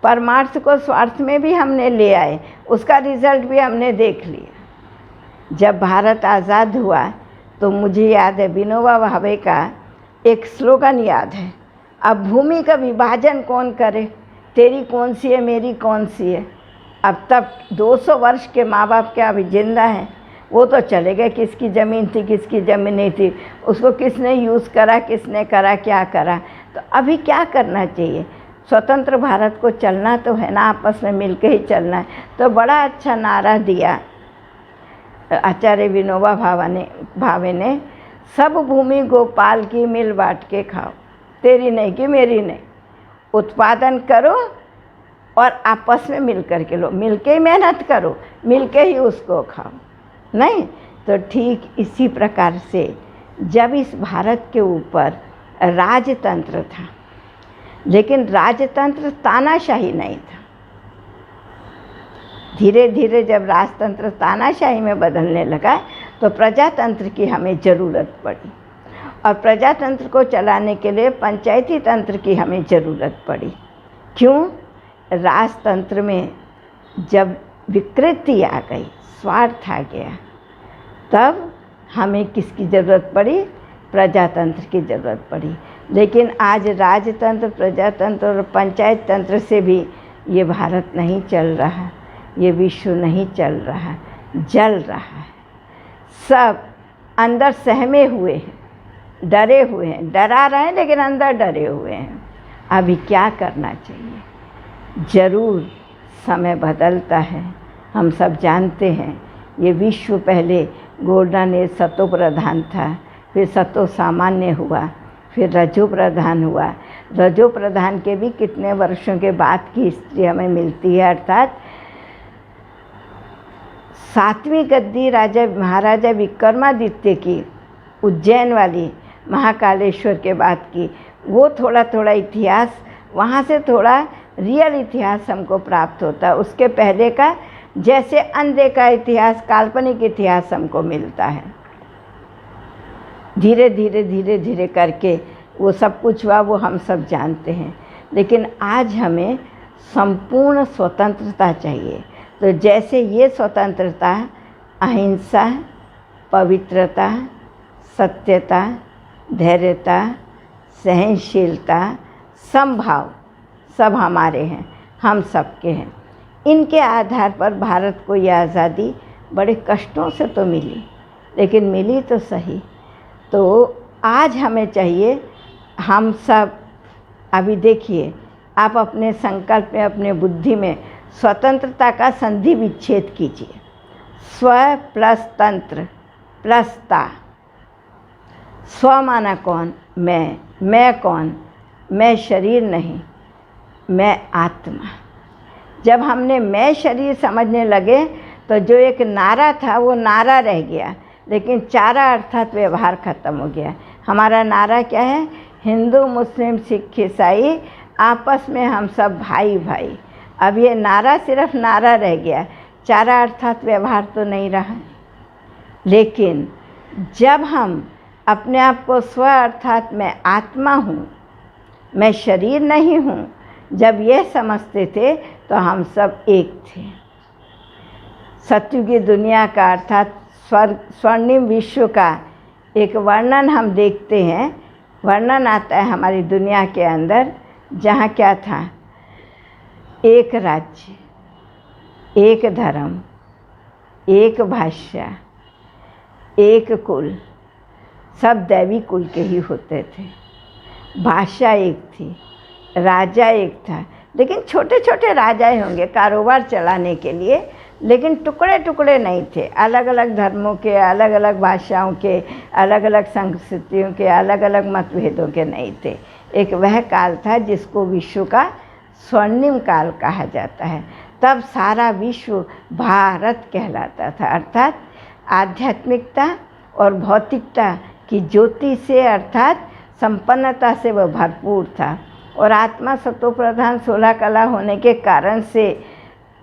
परमार्थ को स्वार्थ में भी हमने ले आए, उसका रिजल्ट भी हमने देख लिया। जब भारत आज़ाद हुआ तो मुझे याद है, विनोबा भावे का एक स्लोगन याद है, अब भूमि का विभाजन कौन करे, तेरी कौन सी है, मेरी कौन सी है। अब तब 200 वर्ष के माँ बाप क्या अभी जिंदा हैं? वो तो चले गए, किसकी ज़मीन थी, किसकी ज़मीन नहीं थी, उसको किसने यूज़ करा, किसने करा, क्या करा। तो अभी क्या करना चाहिए? स्वतंत्र भारत को चलना तो है ना, आपस में मिलके ही चलना है। तो बड़ा अच्छा नारा दिया आचार्य विनोबा भावे ने, सब भूमि गोपाल की, मिल बांट के खाओ, तेरी नहीं कि मेरी नहीं, उत्पादन करो और आपस में मिल कर के लो, मिल के ही मेहनत करो, मिल के ही उसको खाओ। नहीं तो ठीक इसी प्रकार से जब इस भारत के ऊपर राजतंत्र था, लेकिन राजतंत्र तानाशाही नहीं था, धीरे धीरे जब राजतंत्र तानाशाही में बदलने लगा तो प्रजातंत्र की हमें ज़रूरत पड़ी, और प्रजातंत्र को चलाने के लिए पंचायती तंत्र की हमें ज़रूरत पड़ी। क्यों? राजतंत्र में जब विकृति आ गई, स्वार्थ आ गया, तब हमें किसकी ज़रूरत पड़ी? प्रजातंत्र की ज़रूरत पड़ी। लेकिन आज राजतंत्र, प्रजातंत्र और पंचायत तंत्र से भी ये भारत नहीं चल रहा, ये विश्व नहीं चल रहा, जल रहा है। सब अंदर सहमे हुए हैं, डरे हुए हैं, डरा रहे हैं लेकिन अंदर डरे हुए हैं। अभी क्या करना चाहिए? ज़रूर समय बदलता है, हम सब जानते हैं। ये विश्व पहले गोल्डन एज सतो प्रधान था, फिर सतो सामान्य हुआ, फिर रजो प्रधान हुआ। रजो प्रधान के भी कितने वर्षों के बाद की स्त्री हमें मिलती है, अर्थात 7वीं गद्दी राजा महाराजा विक्रमादित्य की, उज्जैन वाली महाकालेश्वर के बाद की। वो थोड़ा थोड़ा इतिहास, वहाँ से थोड़ा रियल इतिहास हमको प्राप्त होता है। उसके पहले का जैसे अनदेखा इतिहास, काल्पनिक इतिहास हमको मिलता है। धीरे धीरे धीरे धीरे करके वो सब कुछ हुआ, वो हम सब जानते हैं। लेकिन आज हमें संपूर्ण स्वतंत्रता चाहिए। तो जैसे ये स्वतंत्रता, अहिंसा, पवित्रता, सत्यता, धैर्यता, सहनशीलता, समभाव सब हमारे हैं। हम सबके हैं। इनके आधार पर भारत को यह आज़ादी बड़े कष्टों से तो मिली, लेकिन मिली तो सही। तो आज हमें चाहिए, हम सब अभी देखिए, आप अपने संकल्प में, अपने बुद्धि में स्वतंत्रता का संधि विच्छेद कीजिए। स्व प्लस तंत्र प्लस ता। स्व माना कौन? मैं कौन? मैं शरीर नहीं, मैं आत्मा। जब हमने मैं शरीर समझने लगे तो जो एक नारा था वो नारा रह गया, लेकिन चारा अर्थात व्यवहार खत्म हो गया। हमारा नारा क्या है? हिंदू मुस्लिम सिख ईसाई आपस में हम सब भाई भाई। अब ये नारा सिर्फ नारा रह गया, चारा अर्थात व्यवहार तो नहीं रहा। लेकिन जब हम अपने आप को स्व अर्थात मैं आत्मा हूँ, मैं शरीर नहीं हूँ, जब यह समझते थे तो हम सब एक थे। सत्युगी दुनिया का अर्थात स्वर्णिम विश्व का एक वर्णन हम देखते हैं। वर्णन आता है हमारी दुनिया के अंदर, जहाँ क्या था? एक राज्य, एक धर्म, एक भाषा, एक कुल, सब दैवी कुल के ही होते थे। भाषा एक थी, राजा एक था, लेकिन छोटे छोटे राजाएं होंगे कारोबार चलाने के लिए, लेकिन टुकड़े टुकड़े नहीं थे। अलग अलग धर्मों के, अलग अलग भाषाओं के, अलग अलग संस्कृतियों के, अलग अलग मतभेदों के नहीं थे। एक वह काल था जिसको विश्व का स्वर्णिम काल कहा जाता है। तब सारा विश्व भारत कहलाता था, अर्थात आध्यात्मिकता और भौतिकता की ज्योति से, अर्थात संपन्नता से वह भरपूर था। और आत्मा सतो प्रधान 16 कला होने के कारण से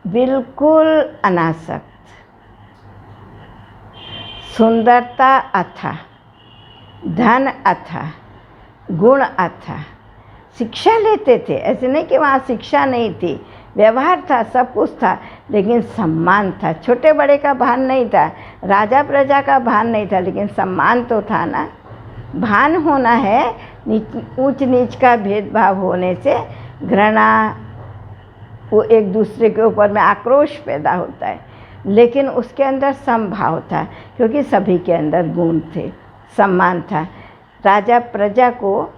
बिल्कुल अनासक्त। सुंदरता अथा, धन अथा, गुण अथा। शिक्षा लेते थे, ऐसे नहीं कि वहाँ शिक्षा नहीं थी, व्यवहार था, सब कुछ था, लेकिन सम्मान था। छोटे बड़े का भान नहीं था, राजा प्रजा का भान नहीं था, लेकिन सम्मान तो था ना। भान होना है, ऊंच नीच का भेदभाव होने से घृणा, वो एक दूसरे के ऊपर में आक्रोश पैदा होता है, लेकिन उसके अंदर समभाव था, क्योंकि सभी के अंदर गुण थे, सम्मान था। राजा प्रजा को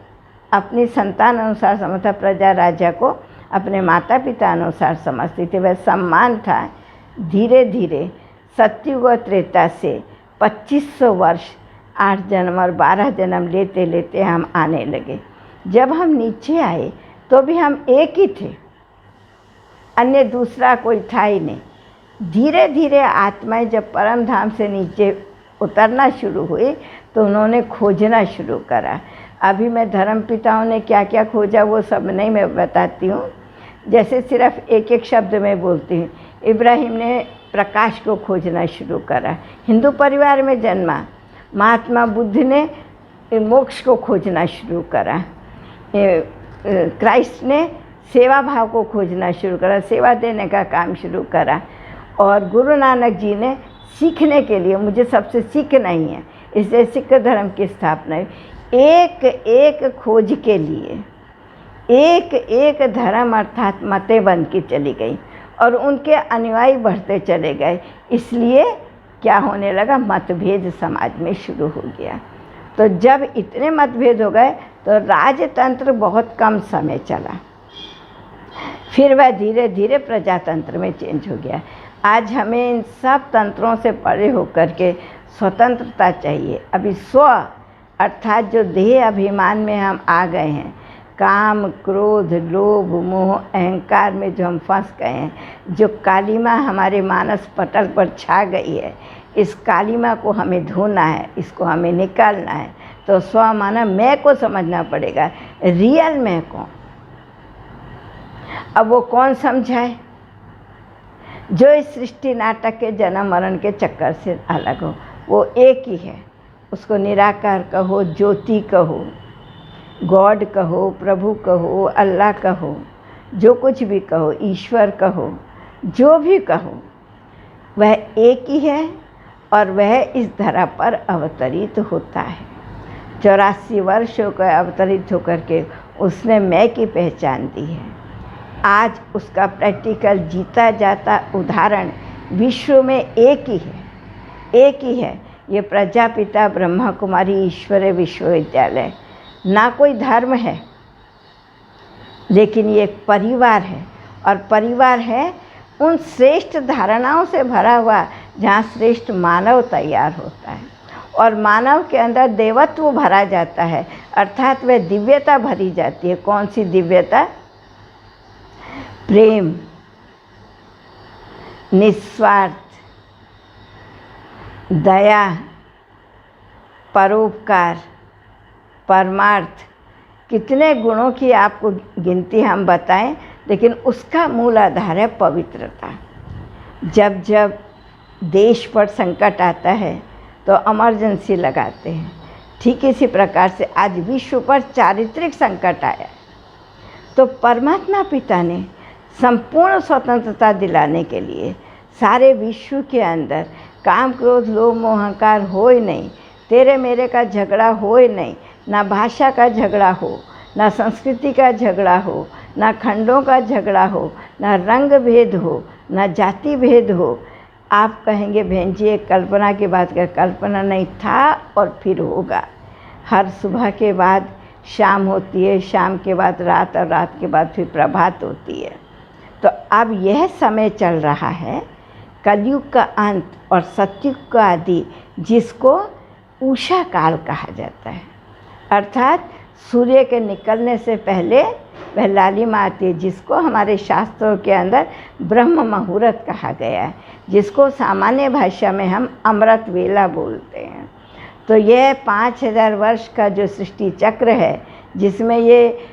अपनी संतान अनुसार समझता, प्रजा राजा को अपने माता पिता अनुसार समझती थी, वह सम्मान था। धीरे धीरे सतयुग और त्रेता से 2500 वर्ष, 8 जन्म और 12 जन्म लेते लेते हम आने लगे। जब हम नीचे आए तो भी हम एक ही थे, अन्य दूसरा कोई था ही नहीं। धीरे धीरे आत्माएं जब परम धाम से नीचे उतरना शुरू हुई तो उन्होंने खोजना शुरू करा। अभी मैं धर्म पिताओं ने क्या क्या खोजा वो सब नहीं मैं बताती हूँ, जैसे सिर्फ एक एक शब्द में बोलती हूँ। इब्राहिम ने प्रकाश को खोजना शुरू करा, हिंदू परिवार में जन्मा। महात्मा बुद्ध ने मोक्ष को खोजना शुरू करा। क्राइस्ट ने सेवा भाव को खोजना शुरू करा, सेवा देने का काम शुरू करा। और गुरु नानक जी ने सीखने के लिए, मुझे सबसे सीखना ही है, इसलिए सिख धर्म की स्थापना हुई। एक एक खोज के लिए एक एक धर्म अर्थात मतें बनती चली गई और उनके अनुयायी बढ़ते चले गए। इसलिए क्या होने लगा? मतभेद समाज में शुरू हो गया। तो जब इतने मतभेद हो गए तो राजतंत्र बहुत कम समय चला, फिर वह धीरे धीरे प्रजातंत्र में चेंज हो गया। आज हमें इन सब तंत्रों से परे होकर के स्वतंत्रता चाहिए। अभी स्व अर्थात जो देह अभिमान में हम आ गए हैं, काम क्रोध लोभ मोह अहंकार में जो हम फंस गए हैं, जो कालिमा हमारे मानस पटल पर छा गई है, इस कालिमा को हमें धोना है, इसको हमें निकालना है। तो स्व माना मैं को समझना पड़ेगा, रियल मैं कौन। अब वो कौन समझाए? जो इस सृष्टि नाटक के जन्म मरण के चक्कर से अलग हो, वो एक ही है। उसको निराकार कहो, ज्योति कहो, गॉड कहो, प्रभु कहो, अल्लाह कहो, जो कुछ भी कहो, ईश्वर कहो, जो भी कहो, वह एक ही है और वह इस धरा पर अवतरित होता है। 84 वर्षों का अवतरित होकर के उसने मैं की पहचान दी है। आज उसका प्रैक्टिकल जीता जाता उदाहरण विश्व में एक ही है, ये प्रजापिता ब्रह्मा कुमारी ईश्वरीय विश्वविद्यालय। ना कोई धर्म है, लेकिन ये एक परिवार है, और परिवार है उन श्रेष्ठ धारणाओं से भरा हुआ जहाँ श्रेष्ठ मानव तैयार होता है, और मानव के अंदर देवत्व भरा जाता है, अर्थात वह दिव्यता भरी जाती है। कौन सी दिव्यता? प्रेम, निस्वार्थ, दया, परोपकार, परमार्थ। कितने गुणों की आपको गिनती हम बताएं, लेकिन उसका मूल आधार है पवित्रता। जब जब देश पर संकट आता है तो इमरजेंसी लगाते हैं, ठीक इसी प्रकार से आज विश्व पर चारित्रिक संकट आया, तो परमात्मा पिता ने संपूर्ण स्वतंत्रता दिलाने के लिए सारे विश्व के अंदर काम क्रोध लोभ मोह अहंकार हो ही नहीं, तेरे मेरे का झगड़ा हो ही नहीं, ना भाषा का झगड़ा हो, ना संस्कृति का झगड़ा हो, ना खंडों का झगड़ा हो, ना रंग भेद हो, ना जाति भेद हो। आप कहेंगे बहन जी एक कल्पना की बात कर, कल्पना नहीं था और फिर होगा। हर सुबह के बाद शाम होती है, शाम के बाद रात, और रात के बाद फिर प्रभात होती है। तो अब यह समय चल रहा है कलयुग का अंत और सतयुग का आदि, जिसको उषा काल कहा जाता है। अर्थात सूर्य के निकलने से पहले वह लालिमा आती है, जिसको हमारे शास्त्रों के अंदर ब्रह्म मुहूर्त कहा गया है, जिसको सामान्य भाषा में हम अमृत वेला बोलते हैं। तो यह 5000 वर्ष का जो सृष्टि चक्र है, जिसमें ये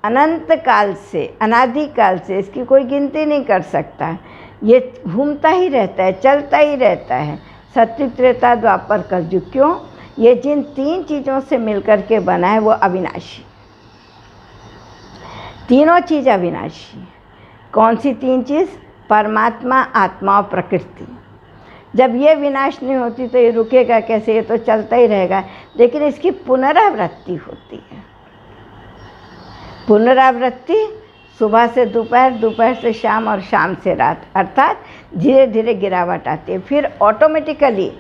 अनंत काल से, अनादि काल से, इसकी कोई गिनती नहीं कर सकता, ये घूमता ही रहता है, चलता ही रहता है। सत्युग त्रेता द्वापर कलयुग। क्यों? ये जिन 3 चीज़ों से मिलकर के बना है वो अविनाशी, तीनों चीज़ अविनाशी। कौन सी 3 चीज़? परमात्मा, आत्मा और प्रकृति। जब ये विनाश नहीं होती तो ये रुकेगा कैसे? ये तो चलता ही रहेगा, लेकिन इसकी पुनरावृत्ति होती है। पुनरावृत्ति सुबह से दोपहर, दोपहर से शाम और शाम से रात, अर्थात धीरे धीरे गिरावट आती है। फिर ऑटोमेटिकली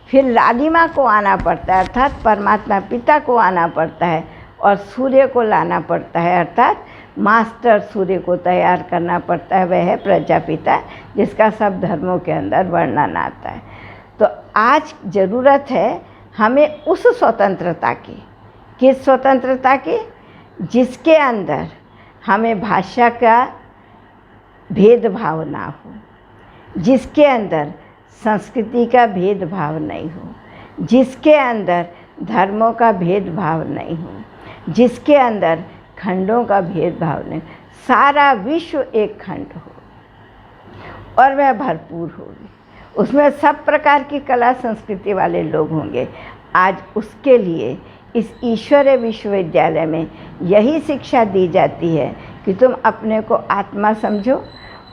फिर लालिमा को आना पड़ता है, अर्थात परमात्मा पिता को आना पड़ता है, और सूर्य को लाना पड़ता है, अर्थात मास्टर सूर्य को तैयार करना पड़ता है। वह है प्रजापिता, जिसका सब धर्मों के अंदर वर्णन आता है। तो आज ज़रूरत है हमें उस स्वतंत्रता की। किस स्वतंत्रता की? जिसके अंदर हमें भाषा का भेदभाव ना हो, जिसके अंदर संस्कृति का भेदभाव नहीं हो, जिसके अंदर धर्मों का भेदभाव नहीं हो, जिसके अंदर खंडों का भेदभाव नहीं, सारा विश्व एक खंड हो और वह भरपूर होगी। उसमें सब प्रकार की कला संस्कृति वाले लोग होंगे। आज उसके लिए इस ईश्वरीय विश्वविद्यालय में यही शिक्षा दी जाती है कि तुम अपने को आत्मा समझो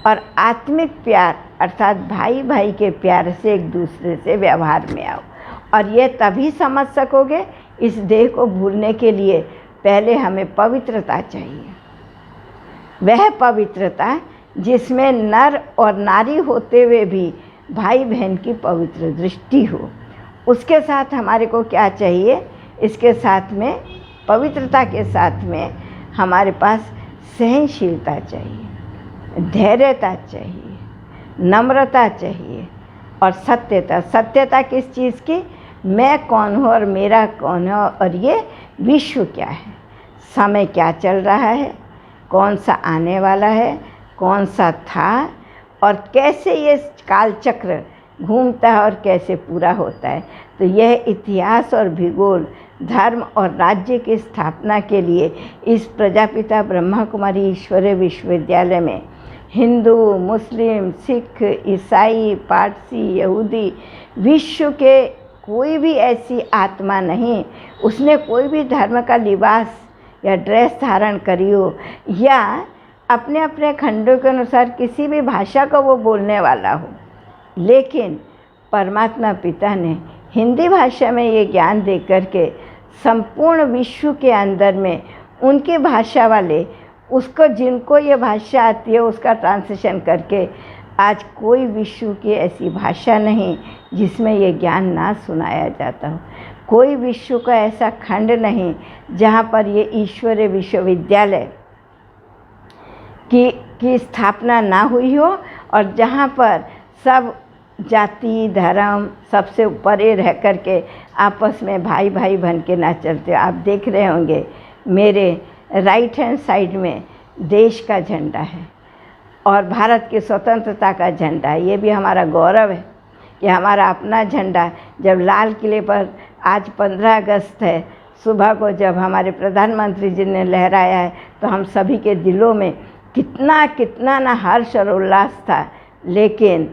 और आत्मिक प्यार अर्थात भाई भाई के प्यार से एक दूसरे से व्यवहार में आओ। और ये तभी समझ सकोगे। इस देह को भूलने के लिए पहले हमें पवित्रता चाहिए, वह पवित्रता जिसमें नर और नारी होते हुए भी भाई बहन की पवित्र दृष्टि हो। उसके साथ हमारे को क्या चाहिए? इसके साथ में, पवित्रता के साथ में हमारे पास सहनशीलता चाहिए, धैर्यता चाहिए, नम्रता चाहिए और सत्यता। सत्यता किस चीज़ की? मैं कौन हूँ और मेरा कौन है और ये विश्व क्या है, समय क्या चल रहा है, कौन सा आने वाला है, कौन सा था और कैसे ये कालचक्र घूमता है और कैसे पूरा होता है। तो यह इतिहास और भूगोल, धर्म और राज्य की स्थापना के लिए इस प्रजापिता ब्रह्मा कुमारी ईश्वरीय विश्वविद्यालय में हिंदू, मुस्लिम, सिख, ईसाई, पारसी, यहूदी, विश्व के कोई भी ऐसी आत्मा नहीं, उसने कोई भी धर्म का लिबास या ड्रेस धारण करी हो या अपने अपने खंडों के अनुसार किसी भी भाषा को वो बोलने वाला हो, लेकिन परमात्मा पिता ने हिंदी भाषा में ये ज्ञान दे करके संपूर्ण विश्व के अंदर में उनकी भाषा वाले, उसको जिनको ये भाषा आती है उसका ट्रांसलेशन करके आज कोई विश्व की ऐसी भाषा नहीं जिसमें ये ज्ञान ना सुनाया जाता हो। कोई विश्व का ऐसा खंड नहीं जहाँ पर ये ईश्वरीय विश्वविद्यालय की स्थापना ना हुई हो और जहाँ पर सब जाति धर्म सबसे ऊपर रह कर के आपस में भाई भाई बन के ना चलते। आप देख रहे होंगे मेरे राइट हैंड साइड में देश का झंडा है और भारत की स्वतंत्रता का झंडा है। ये भी हमारा गौरव है कि हमारा अपना झंडा जब लाल किले पर आज 15 अगस्त है सुबह को जब हमारे प्रधानमंत्री जी ने लहराया है तो हम सभी के दिलों में कितना ना हर्ष और उल्लास था। लेकिन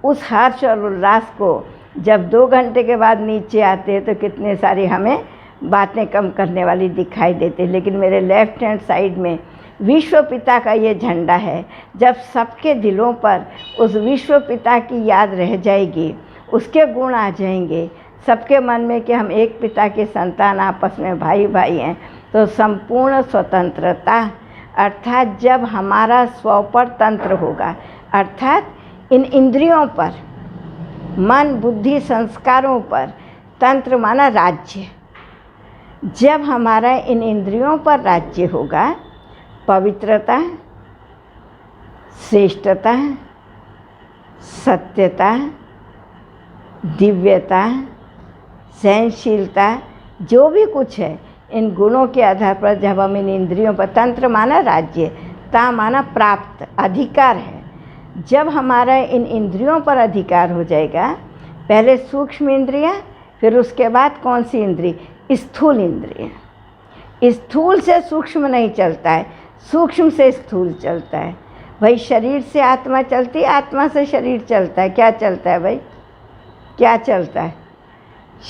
उस हर्ष और उल्लास को जब 2 घंटे के बाद नीचे आते हैं तो कितने सारी हमें बातें कम करने वाली दिखाई देती। लेकिन मेरे लेफ्ट हैंड साइड में विश्व पिता का ये झंडा है। जब सबके दिलों पर उस विश्व पिता की याद रह जाएगी, उसके गुण आ जाएंगे सबके मन में कि हम एक पिता के संतान आपस में भाई भाई हैं, तो संपूर्ण स्वतंत्रता अर्थात जब हमारा स्व पर तंत्र होगा, अर्थात इन इंद्रियों पर मन बुद्धि संस्कारों पर तंत्र माना राज्य, जब हमारा इन इंद्रियों पर राज्य होगा, पवित्रता श्रेष्ठता सत्यता दिव्यता सहनशीलता जो भी कुछ है इन गुणों के आधार पर जब हम इन इंद्रियों पर तंत्र माना राज्य ता माना प्राप्त अधिकार है। जब हमारा इन इंद्रियों पर अधिकार हो जाएगा, पहले सूक्ष्म इंद्रियां फिर उसके बाद कौन सी इंद्रिय, स्थूल इंद्रियां। स्थूल से सूक्ष्म नहीं चलता है, सूक्ष्म से स्थूल चलता है। भाई शरीर से आत्मा चलती है, आत्मा से शरीर चलता है। क्या चलता है भाई, क्या चलता है?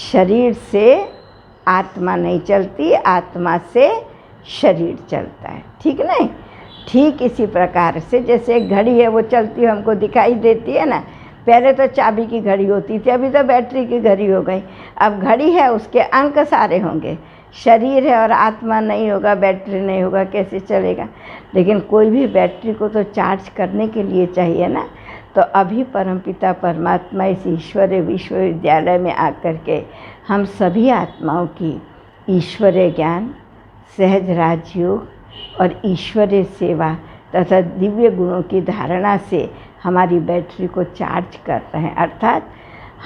शरीर से आत्मा नहीं चलती, आत्मा से शरीर चलता है। ठीक नहीं? ठीक इसी प्रकार से जैसे एक घड़ी है वो चलती है हमको दिखाई देती है ना। पहले तो चाबी की घड़ी होती थी, अभी तो बैटरी की घड़ी हो गई। अब घड़ी है उसके अंक सारे होंगे, शरीर है और आत्मा नहीं होगा, बैटरी नहीं होगा, कैसे चलेगा? लेकिन कोई भी बैटरी को तो चार्ज करने के लिए चाहिए ना। तो अभी परमपिता परमात्मा इस ईश्वरीय विश्वविद्यालय में आकर के हम सभी आत्माओं की ईश्वरीय ज्ञान, सहज राजयोग और ईश्वरीय सेवा तथा दिव्य गुणों की धारणा से हमारी बैटरी को चार्ज कर रहे हैं। अर्थात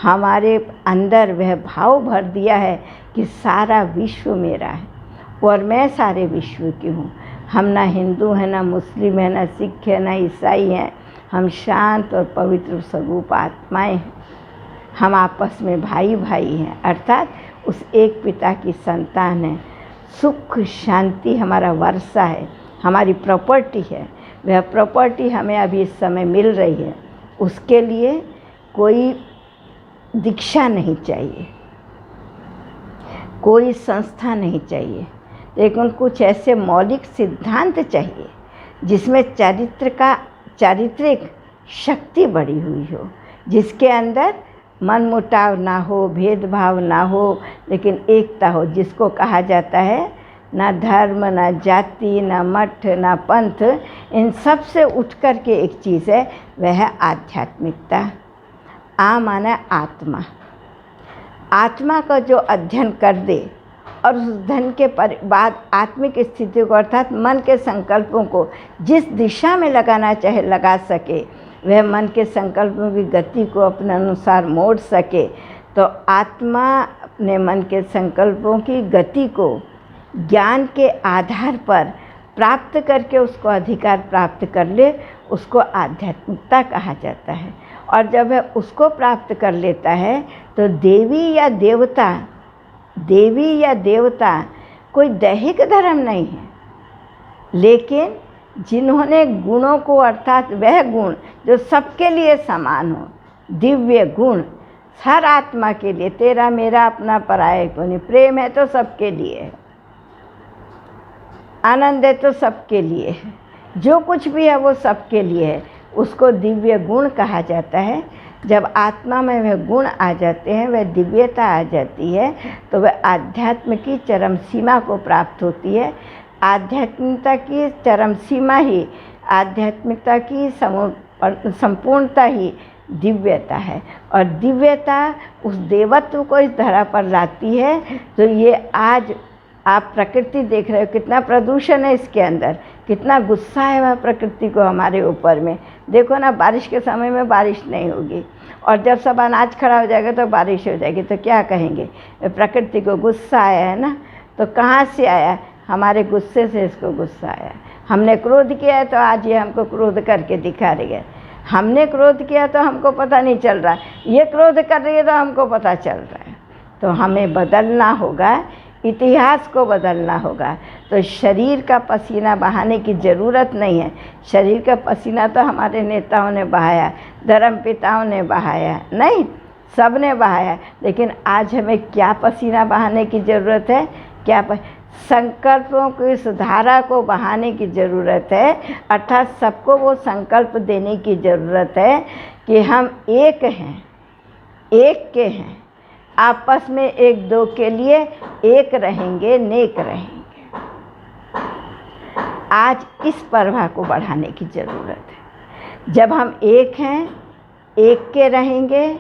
हमारे अंदर वह भाव भर दिया है कि सारा विश्व मेरा है और मैं सारे विश्व की हूँ। हम ना हिंदू हैं, ना मुस्लिम हैं, ना सिख हैं, ना ईसाई हैं। हम शांत और पवित्र स्वरूप आत्माएं हैं। हम आपस में भाई भाई हैं, अर्थात उस एक पिता की संतान हैं। सुख शांति हमारा वर्षा है, हमारी प्रॉपर्टी है। वह प्रॉपर्टी हमें अभी इस समय मिल रही है। उसके लिए कोई दीक्षा नहीं चाहिए, कोई संस्था नहीं चाहिए, लेकिन कुछ ऐसे मौलिक सिद्धांत चाहिए जिसमें चारित्रिक शक्ति बढ़ी हुई हो, जिसके अंदर मनमुटाव ना हो, भेदभाव ना हो, लेकिन एकता हो। जिसको कहा जाता है ना धर्म, ना जाति, ना मठ, ना पंथ, इन सब से उठ कर के एक चीज़ है, वह है आध्यात्मिकता। आ माना आत्मा। आत्मा का जो अध्ययन कर दे और उस धन के बाद आत्मिक स्थिति को अर्थात मन के संकल्पों को जिस दिशा में लगाना चाहे लगा सके, वह मन के संकल्पों की गति को अपने अनुसार मोड़ सके, तो आत्मा अपने मन के संकल्पों की गति को ज्ञान के आधार पर प्राप्त करके उसको अधिकार प्राप्त कर ले, उसको आध्यात्मिकता कहा जाता है। और जब वह उसको प्राप्त कर लेता है तो देवी या देवता कोई दैहिक धर्म नहीं है, लेकिन जिन्होंने गुणों को अर्थात वह गुण जो सबके लिए समान हो, दिव्य गुण हर आत्मा के लिए, तेरा मेरा अपना पराया को नहीं, प्रेम है तो सबके लिए है, आनंद है तो सबके लिए है, जो कुछ भी है वो सबके लिए है, उसको दिव्य गुण कहा जाता है। जब आत्मा में वह गुण आ जाते हैं, वह दिव्यता आ जाती है, तो वह आध्यात्म की चरम सीमा को प्राप्त होती है। आध्यात्मिकता की चरम सीमा ही, आध्यात्मिकता की संपूर्णता ही दिव्यता है। और दिव्यता उस देवत्व को इस धरा पर लाती है। तो ये आज आप प्रकृति देख रहे हो, कितना प्रदूषण है इसके अंदर, कितना गुस्सा है वह प्रकृति को हमारे ऊपर में। देखो ना, बारिश के समय में बारिश नहीं होगी, और जब सब अनाज खड़ा हो जाएगा तो बारिश हो जाएगी, तो क्या कहेंगे? प्रकृति को गुस्सा आया है ना। तो कहाँ से आया? हमारे गुस्से से इसको गुस्सा आया। हमने क्रोध किया है तो आज ये हमको क्रोध करके दिखा रही है। हमने क्रोध किया तो हमको पता नहीं चल रहा है, ये क्रोध कर रही है तो हमको पता चल रहा है। तो हमें बदलना होगा, इतिहास को बदलना होगा। तो शरीर का पसीना बहाने की ज़रूरत नहीं है। शरीर का पसीना तो हमारे नेताओं ने बहाया, धर्म पिताओं ने बहाया, नहीं, सब ने बहाया। लेकिन आज हमें क्या पसीना बहाने की ज़रूरत है? संकल्पों की इस धारा को बहाने की ज़रूरत है। अर्थात सबको वो संकल्प देने की ज़रूरत है कि हम एक हैं, एक के हैं, आपस में एक दो के लिए एक रहेंगे, नेक रहेंगे। आज इस प्रवाह को बढ़ाने की ज़रूरत है। जब हम एक हैं, एक के रहेंगे,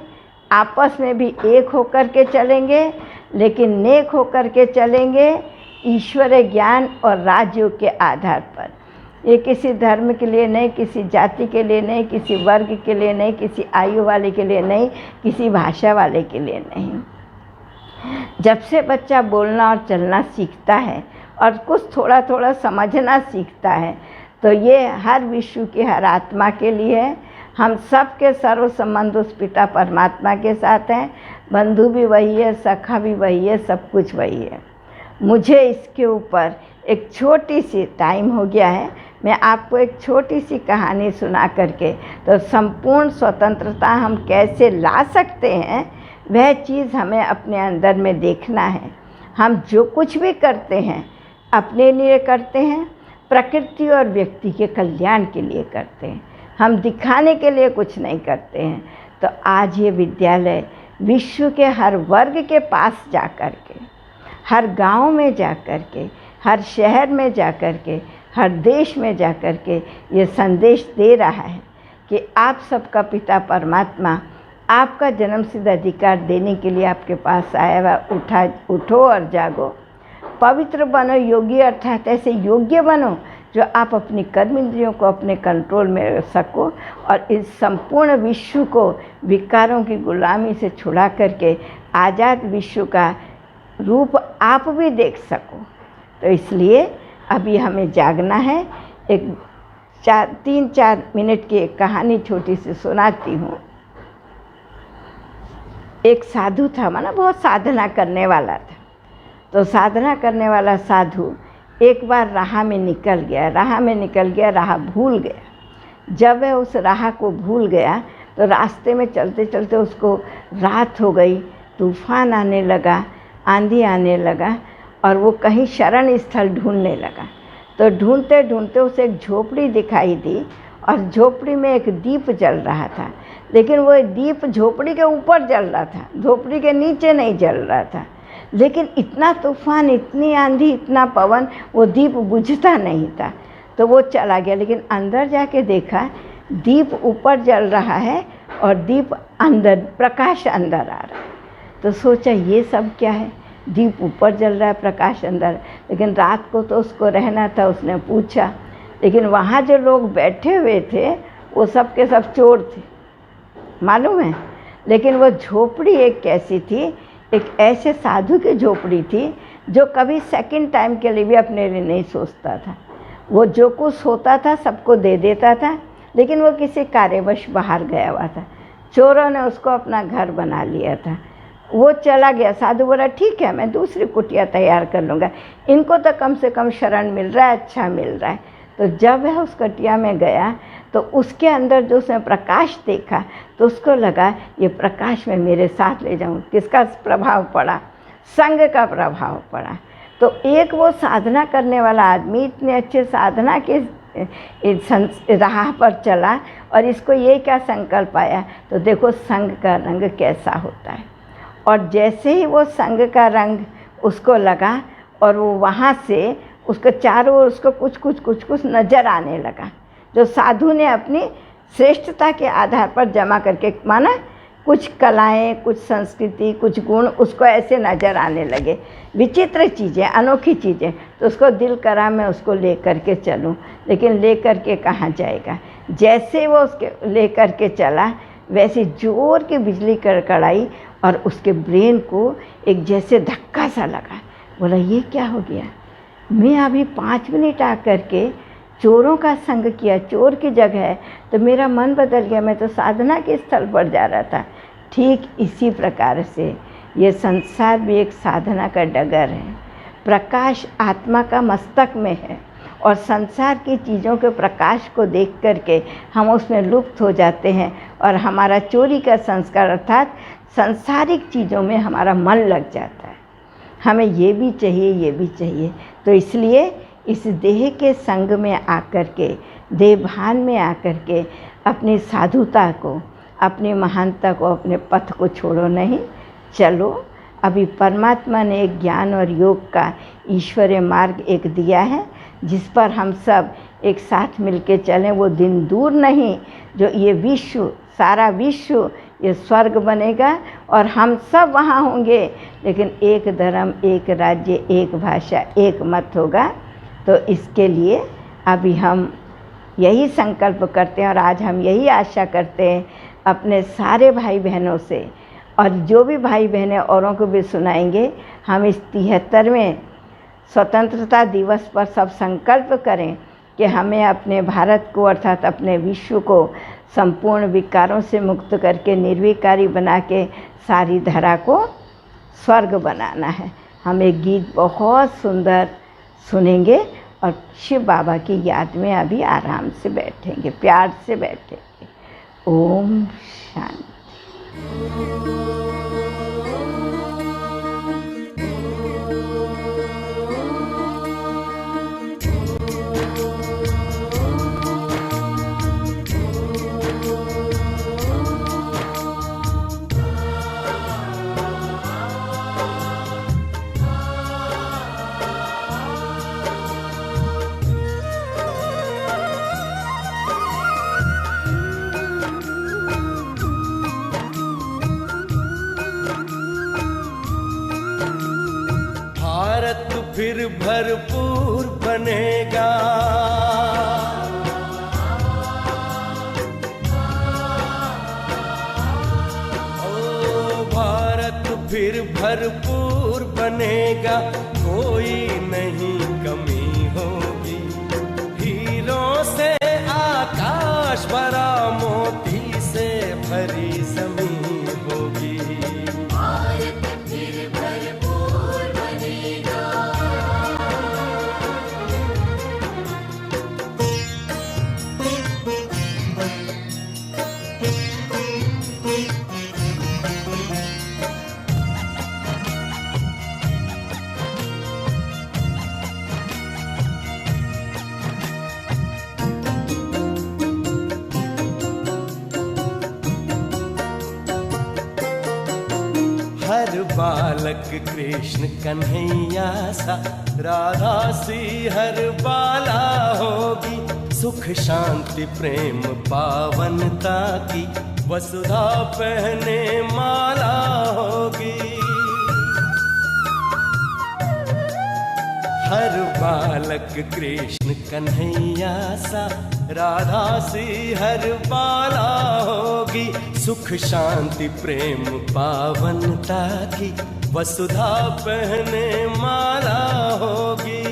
आपस में भी एक होकर के चलेंगे, लेकिन नेक होकर के चलेंगे, ईश्वरीय ज्ञान और राजयोग के आधार पर। ये किसी धर्म के लिए नहीं, किसी जाति के लिए नहीं, किसी वर्ग के लिए नहीं, किसी आयु वाले के लिए नहीं, किसी भाषा वाले के लिए नहीं। जब से बच्चा बोलना और चलना सीखता है और कुछ थोड़ा थोड़ा समझना सीखता है, तो ये हर विश्व की हर आत्मा के लिए है। हम सब के सर्व संबंध उस पिता परमात्मा के साथ हैं। बंधु भी वही है, सखा भी वही है, सब कुछ वही है। मुझे इसके ऊपर एक छोटी सी, टाइम हो गया है, मैं आपको एक छोटी सी कहानी सुना करके तो संपूर्ण स्वतंत्रता हम कैसे ला सकते हैं, वह चीज़ हमें अपने अंदर में देखना है। हम जो कुछ भी करते हैं अपने लिए करते हैं, प्रकृति और व्यक्ति के कल्याण के लिए करते हैं। हम दिखाने के लिए कुछ नहीं करते हैं। तो आज ये विद्यालय विश्व के हर वर्ग के पास जा कर के, हर गांव में जा कर के, हर शहर में जा कर के, हर देश में जा कर के ये संदेश दे रहा है कि आप सबका पिता परमात्मा आपका जन्मसिद्ध अधिकार देने के लिए आपके पास आया हुआ। उठो और जागो, पवित्र बनो, योगी अर्थात ऐसे योग्य बनो जो आप अपनी कर्म इंद्रियों को अपने कंट्रोल में रख सको और इस संपूर्ण विश्व को विकारों की गुलामी से छुड़ा करके आज़ाद विश्व का रूप आप भी देख सको। तो इसलिए अभी हमें जागना है। एक 3-4 मिनट की एक कहानी छोटी सी सुनाती हूँ। एक साधु था, माना बहुत साधना करने वाला था। तो साधना करने वाला साधु एक बार राह में निकल गया, राह भूल गया। जब वह उस राह को भूल गया तो रास्ते में चलते चलते उसको रात हो गई, तूफान आने लगा, आंधी आने लगा और वो कहीं शरण स्थल ढूंढने लगा। तो ढूंढते ढूंढते उसे एक झोपड़ी दिखाई दी और झोपड़ी में एक दीप जल रहा था। लेकिन वो दीप झोपड़ी के ऊपर जल रहा था, झोपड़ी के नीचे नहीं जल रहा था। लेकिन इतना तूफान, इतनी आंधी, इतना पवन, वो दीप बुझता नहीं था। तो वो चला गया, लेकिन अंदर जाके देखा दीप ऊपर जल रहा है और दीप अंदर, प्रकाश अंदर आ रहा है। तो सोचा ये सब क्या है, दीप ऊपर जल रहा है, प्रकाश अंदर। लेकिन रात को तो उसको रहना था, उसने पूछा। लेकिन वहाँ जो लोग बैठे हुए थे वो सब के सब चोर थे, मालूम है। लेकिन वो झोपड़ी एक कैसी थी, एक ऐसे साधु की झोपड़ी थी जो कभी सेकंड टाइम के लिए भी अपने लिए नहीं सोचता था। वो जो कुछ होता था सबको दे देता था, लेकिन वो किसी कार्यवश बाहर गया हुआ था। चोरों ने उसको अपना घर बना लिया था। वो चला गया। साधु बोला ठीक है, मैं दूसरी कुटिया तैयार कर लूँगा, इनको तो कम से कम शरण मिल रहा है, अच्छा मिल रहा है। तो जब वह उस कुटिया में गया तो उसके अंदर जो उसने प्रकाश देखा तो उसको लगा ये प्रकाश में मेरे साथ ले जाऊँ। किसका प्रभाव पड़ा? संग का प्रभाव पड़ा। तो एक वो साधना करने वाला आदमी इतने अच्छे साधना के राह पर चला और इसको ये क्या संकल्प आया, तो देखो संग का रंग कैसा होता है। और जैसे ही वो संग का रंग उसको लगा और वो वहाँ से उसको चारों ओर उसको कुछ नज़र आने लगा, जो साधु ने अपनी श्रेष्ठता के आधार पर जमा करके, माना कुछ कलाएं, कुछ संस्कृति, कुछ गुण उसको ऐसे नज़र आने लगे, विचित्र चीज़ें, अनोखी चीज़ें। तो उसको दिल करा मैं उसको ले करके चलूं, लेकिन ले करके कहाँ जाएगा। जैसे वो उसके ले करके चला, वैसे जोर की बिजली कड़कड़ाई और उसके ब्रेन को एक जैसे धक्का सा लगा। बोला ये क्या हो गया, मैं अभी 5 मिनट आकर के चोरों का संग किया, चोर की जगह है, तो मेरा मन बदल गया, मैं तो साधना के स्थल पर जा रहा था। ठीक इसी प्रकार से ये संसार भी एक साधना का डगर है। प्रकाश आत्मा का मस्तक में है और संसार की चीज़ों के प्रकाश को देख करके हम उसमें लुप्त हो जाते हैं और हमारा चोरी का संस्कार अर्थात सांसारिक चीज़ों में हमारा मन लग जाता है। हमें ये भी चाहिए, ये भी चाहिए। तो इसलिए इस देह के संग में आकर के, देह भान में आकर के अपनी साधुता को, अपनी महानता को, अपने पथ को छोड़ो नहीं, चलो। अभी परमात्मा ने एक ज्ञान और योग का ईश्वरीय मार्ग एक दिया है, जिस पर हम सब एक साथ मिलके चलें। वो दिन दूर नहीं जो ये विश्व, सारा विश्व ये स्वर्ग बनेगा और हम सब वहाँ होंगे, लेकिन एक धर्म, एक राज्य, एक भाषा, एक मत होगा। तो इसके लिए अभी हम यही संकल्प करते हैं और आज हम यही आशा करते हैं अपने सारे भाई बहनों से, और जो भी भाई बहनें औरों को भी सुनाएंगे। हम इस 73वें स्वतंत्रता दिवस पर सब संकल्प करें कि हमें अपने भारत को अर्थात अपने विश्व को संपूर्ण विकारों से मुक्त करके निर्विकारी बना के सारी धरा को स्वर्ग बनाना है। हम एक गीत बहुत सुंदर सुनेंगे और शिव बाबा की याद में अभी आराम से बैठेंगे, प्यार से बैठेंगे। ओम शांति। फिर भरपूर बनेगा, ओ भारत फिर भरपूर बनेगा, कोई नहीं कमी होगी। हीरों से आकाश भरा, मोती से भरी जमीन होगी। भारत फिर भरपूर बनेगा। हर बालक कृष्ण कन्हैया सा, राधा सी हर बाला होगी। सुख शांति प्रेम पावनता की, वसुधा पहने माला होगी। हर बालक कृष्ण कन्हैया सा, राधा सी हर बाला होगी। सुख शांति प्रेम पावनता की, वसुधा पहने माला होगी।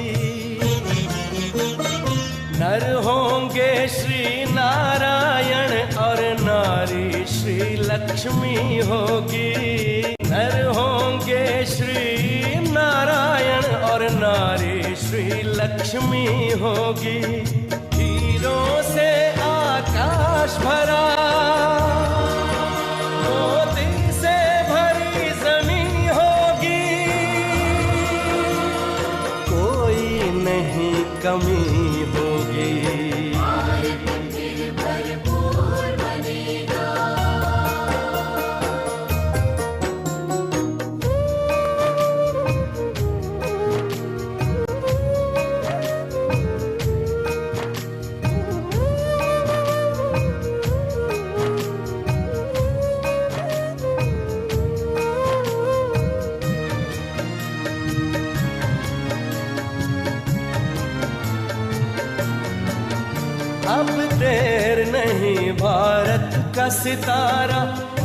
नर होंगे श्री नारायण और नारी श्री लक्ष्मी होगी। नर होंगे श्री नारायण और नारी श्री लक्ष्मी होगी। हीरों से आकाश भरा, मोती से भरी जमीन होगी। कोई नहीं कमी होगी। भारत फिर भरपूर बनेगा। अब देर नहीं, भारत का सितारा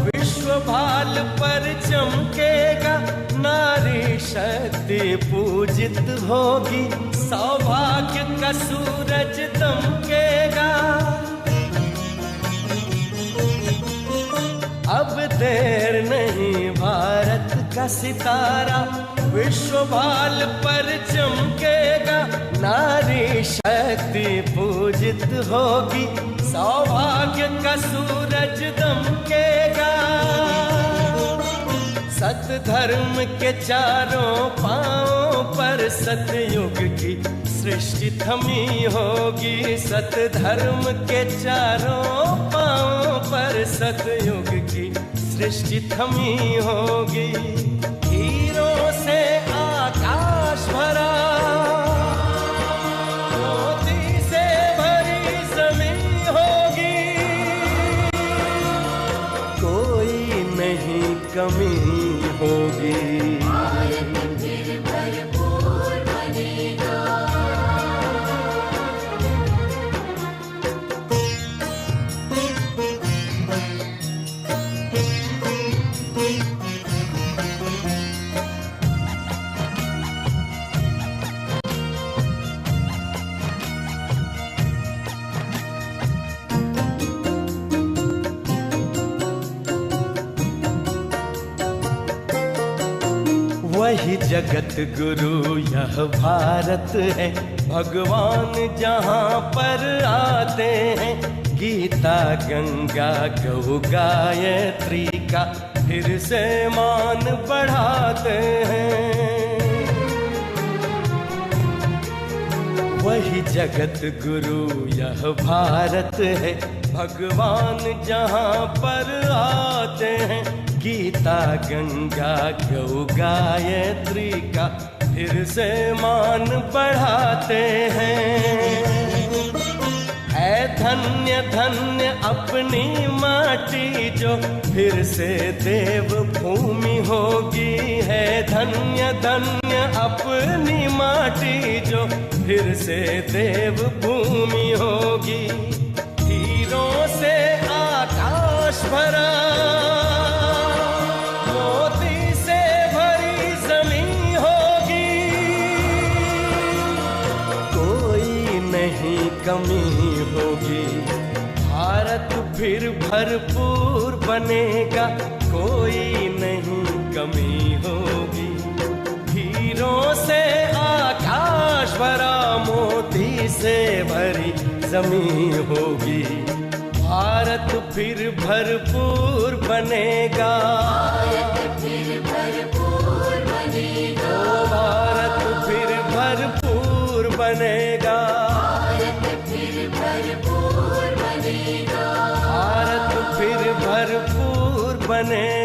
विश्व भाल पर चमकेगा। नारी शक्ति पूजित होगी, सौभाग्य का सूरज दमकेगा। अब देर नहीं, भारत का सितारा विश्व भाल पर चमकेगा। नारी शक्ति पूजित होगी, सौभाग्य का सूरज दमकेगा। सत धर्म के चारों पांवों पर सतयुग की सृष्टि थमी होगी। सत धर्म के चारों पांवों पर सतयुग की सृष्टि थमी होगी। हीरों से आकाश भरा, मोती से भरी जमीन होगी। कोई नहीं कमी होगी। भारत फिर भरपूर बनेगा। वही जगत गुरु यह भारत है, भगवान जहाँ पर आते हैं। गीता गंगा गौ गायत्री का फिर से मान बढ़ाते हैं। वही जगत गुरु यह भारत है, भगवान जहाँ पर आते हैं। गीता गंगा गौ गायत्री का फिर से मान बढ़ाते हैं। है धन्य धन्य अपनी माटी जो फिर से देव भूमि होगी। है धन्य धन्य अपनी माटी जो फिर से देव भूमि होगी। हीरों से आकाश भरा, मोती से भरी जमीन होगी। कोई नहीं कमी होगी, भारत फिर भरपूर बनेगा। कोई नहीं कमी होगी। हीरों से आकाश भरा, मोती से भरी जमीन होगी। भारत फिर भरपूर बनेगा। भारत फिर भरपूर बनेगा। ओ भारत फिर भरपूर बनेगा। भारत फिर भरपूर बनेगा। भारत फिर भरपूर बनेगा।